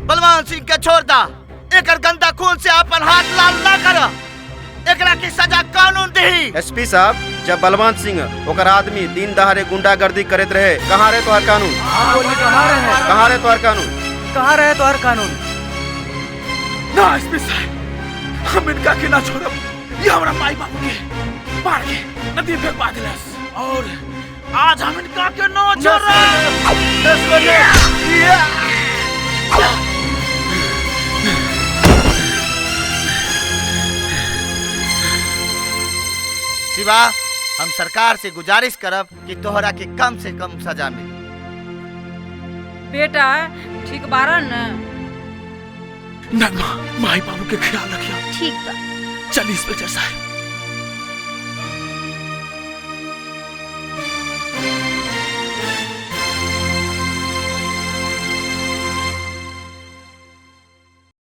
बलवान सिंह के छोड़ दा एकर गंदा खून से अपन हाथ लाल ना कर एकरा की सजा कानून दही। एसपी साहब जब बलवान सिंह ओकर आदमी दिन दहाड़े गुंडागर्दी करते रहे कहाँ रहे तोहर कानून? कहाँ रहे तोहर कानून? कहाँ रहे तोहर कानून? ना एसपी साहब हम इनका के ना छोड़ब। ये हमरा माई बाबू के मार के नदी में फेंकवा दिलस और आज हम इनका के ना छोड़ब। शिवा हम सरकार से गुजारिश करब कि तोहरा के कम से कम सजा मिले। बेटा ठीक बारा न नगमा माई बाबू के ख्याल रखिया। ठीक बा। चल इंस्पेक्टर साहब।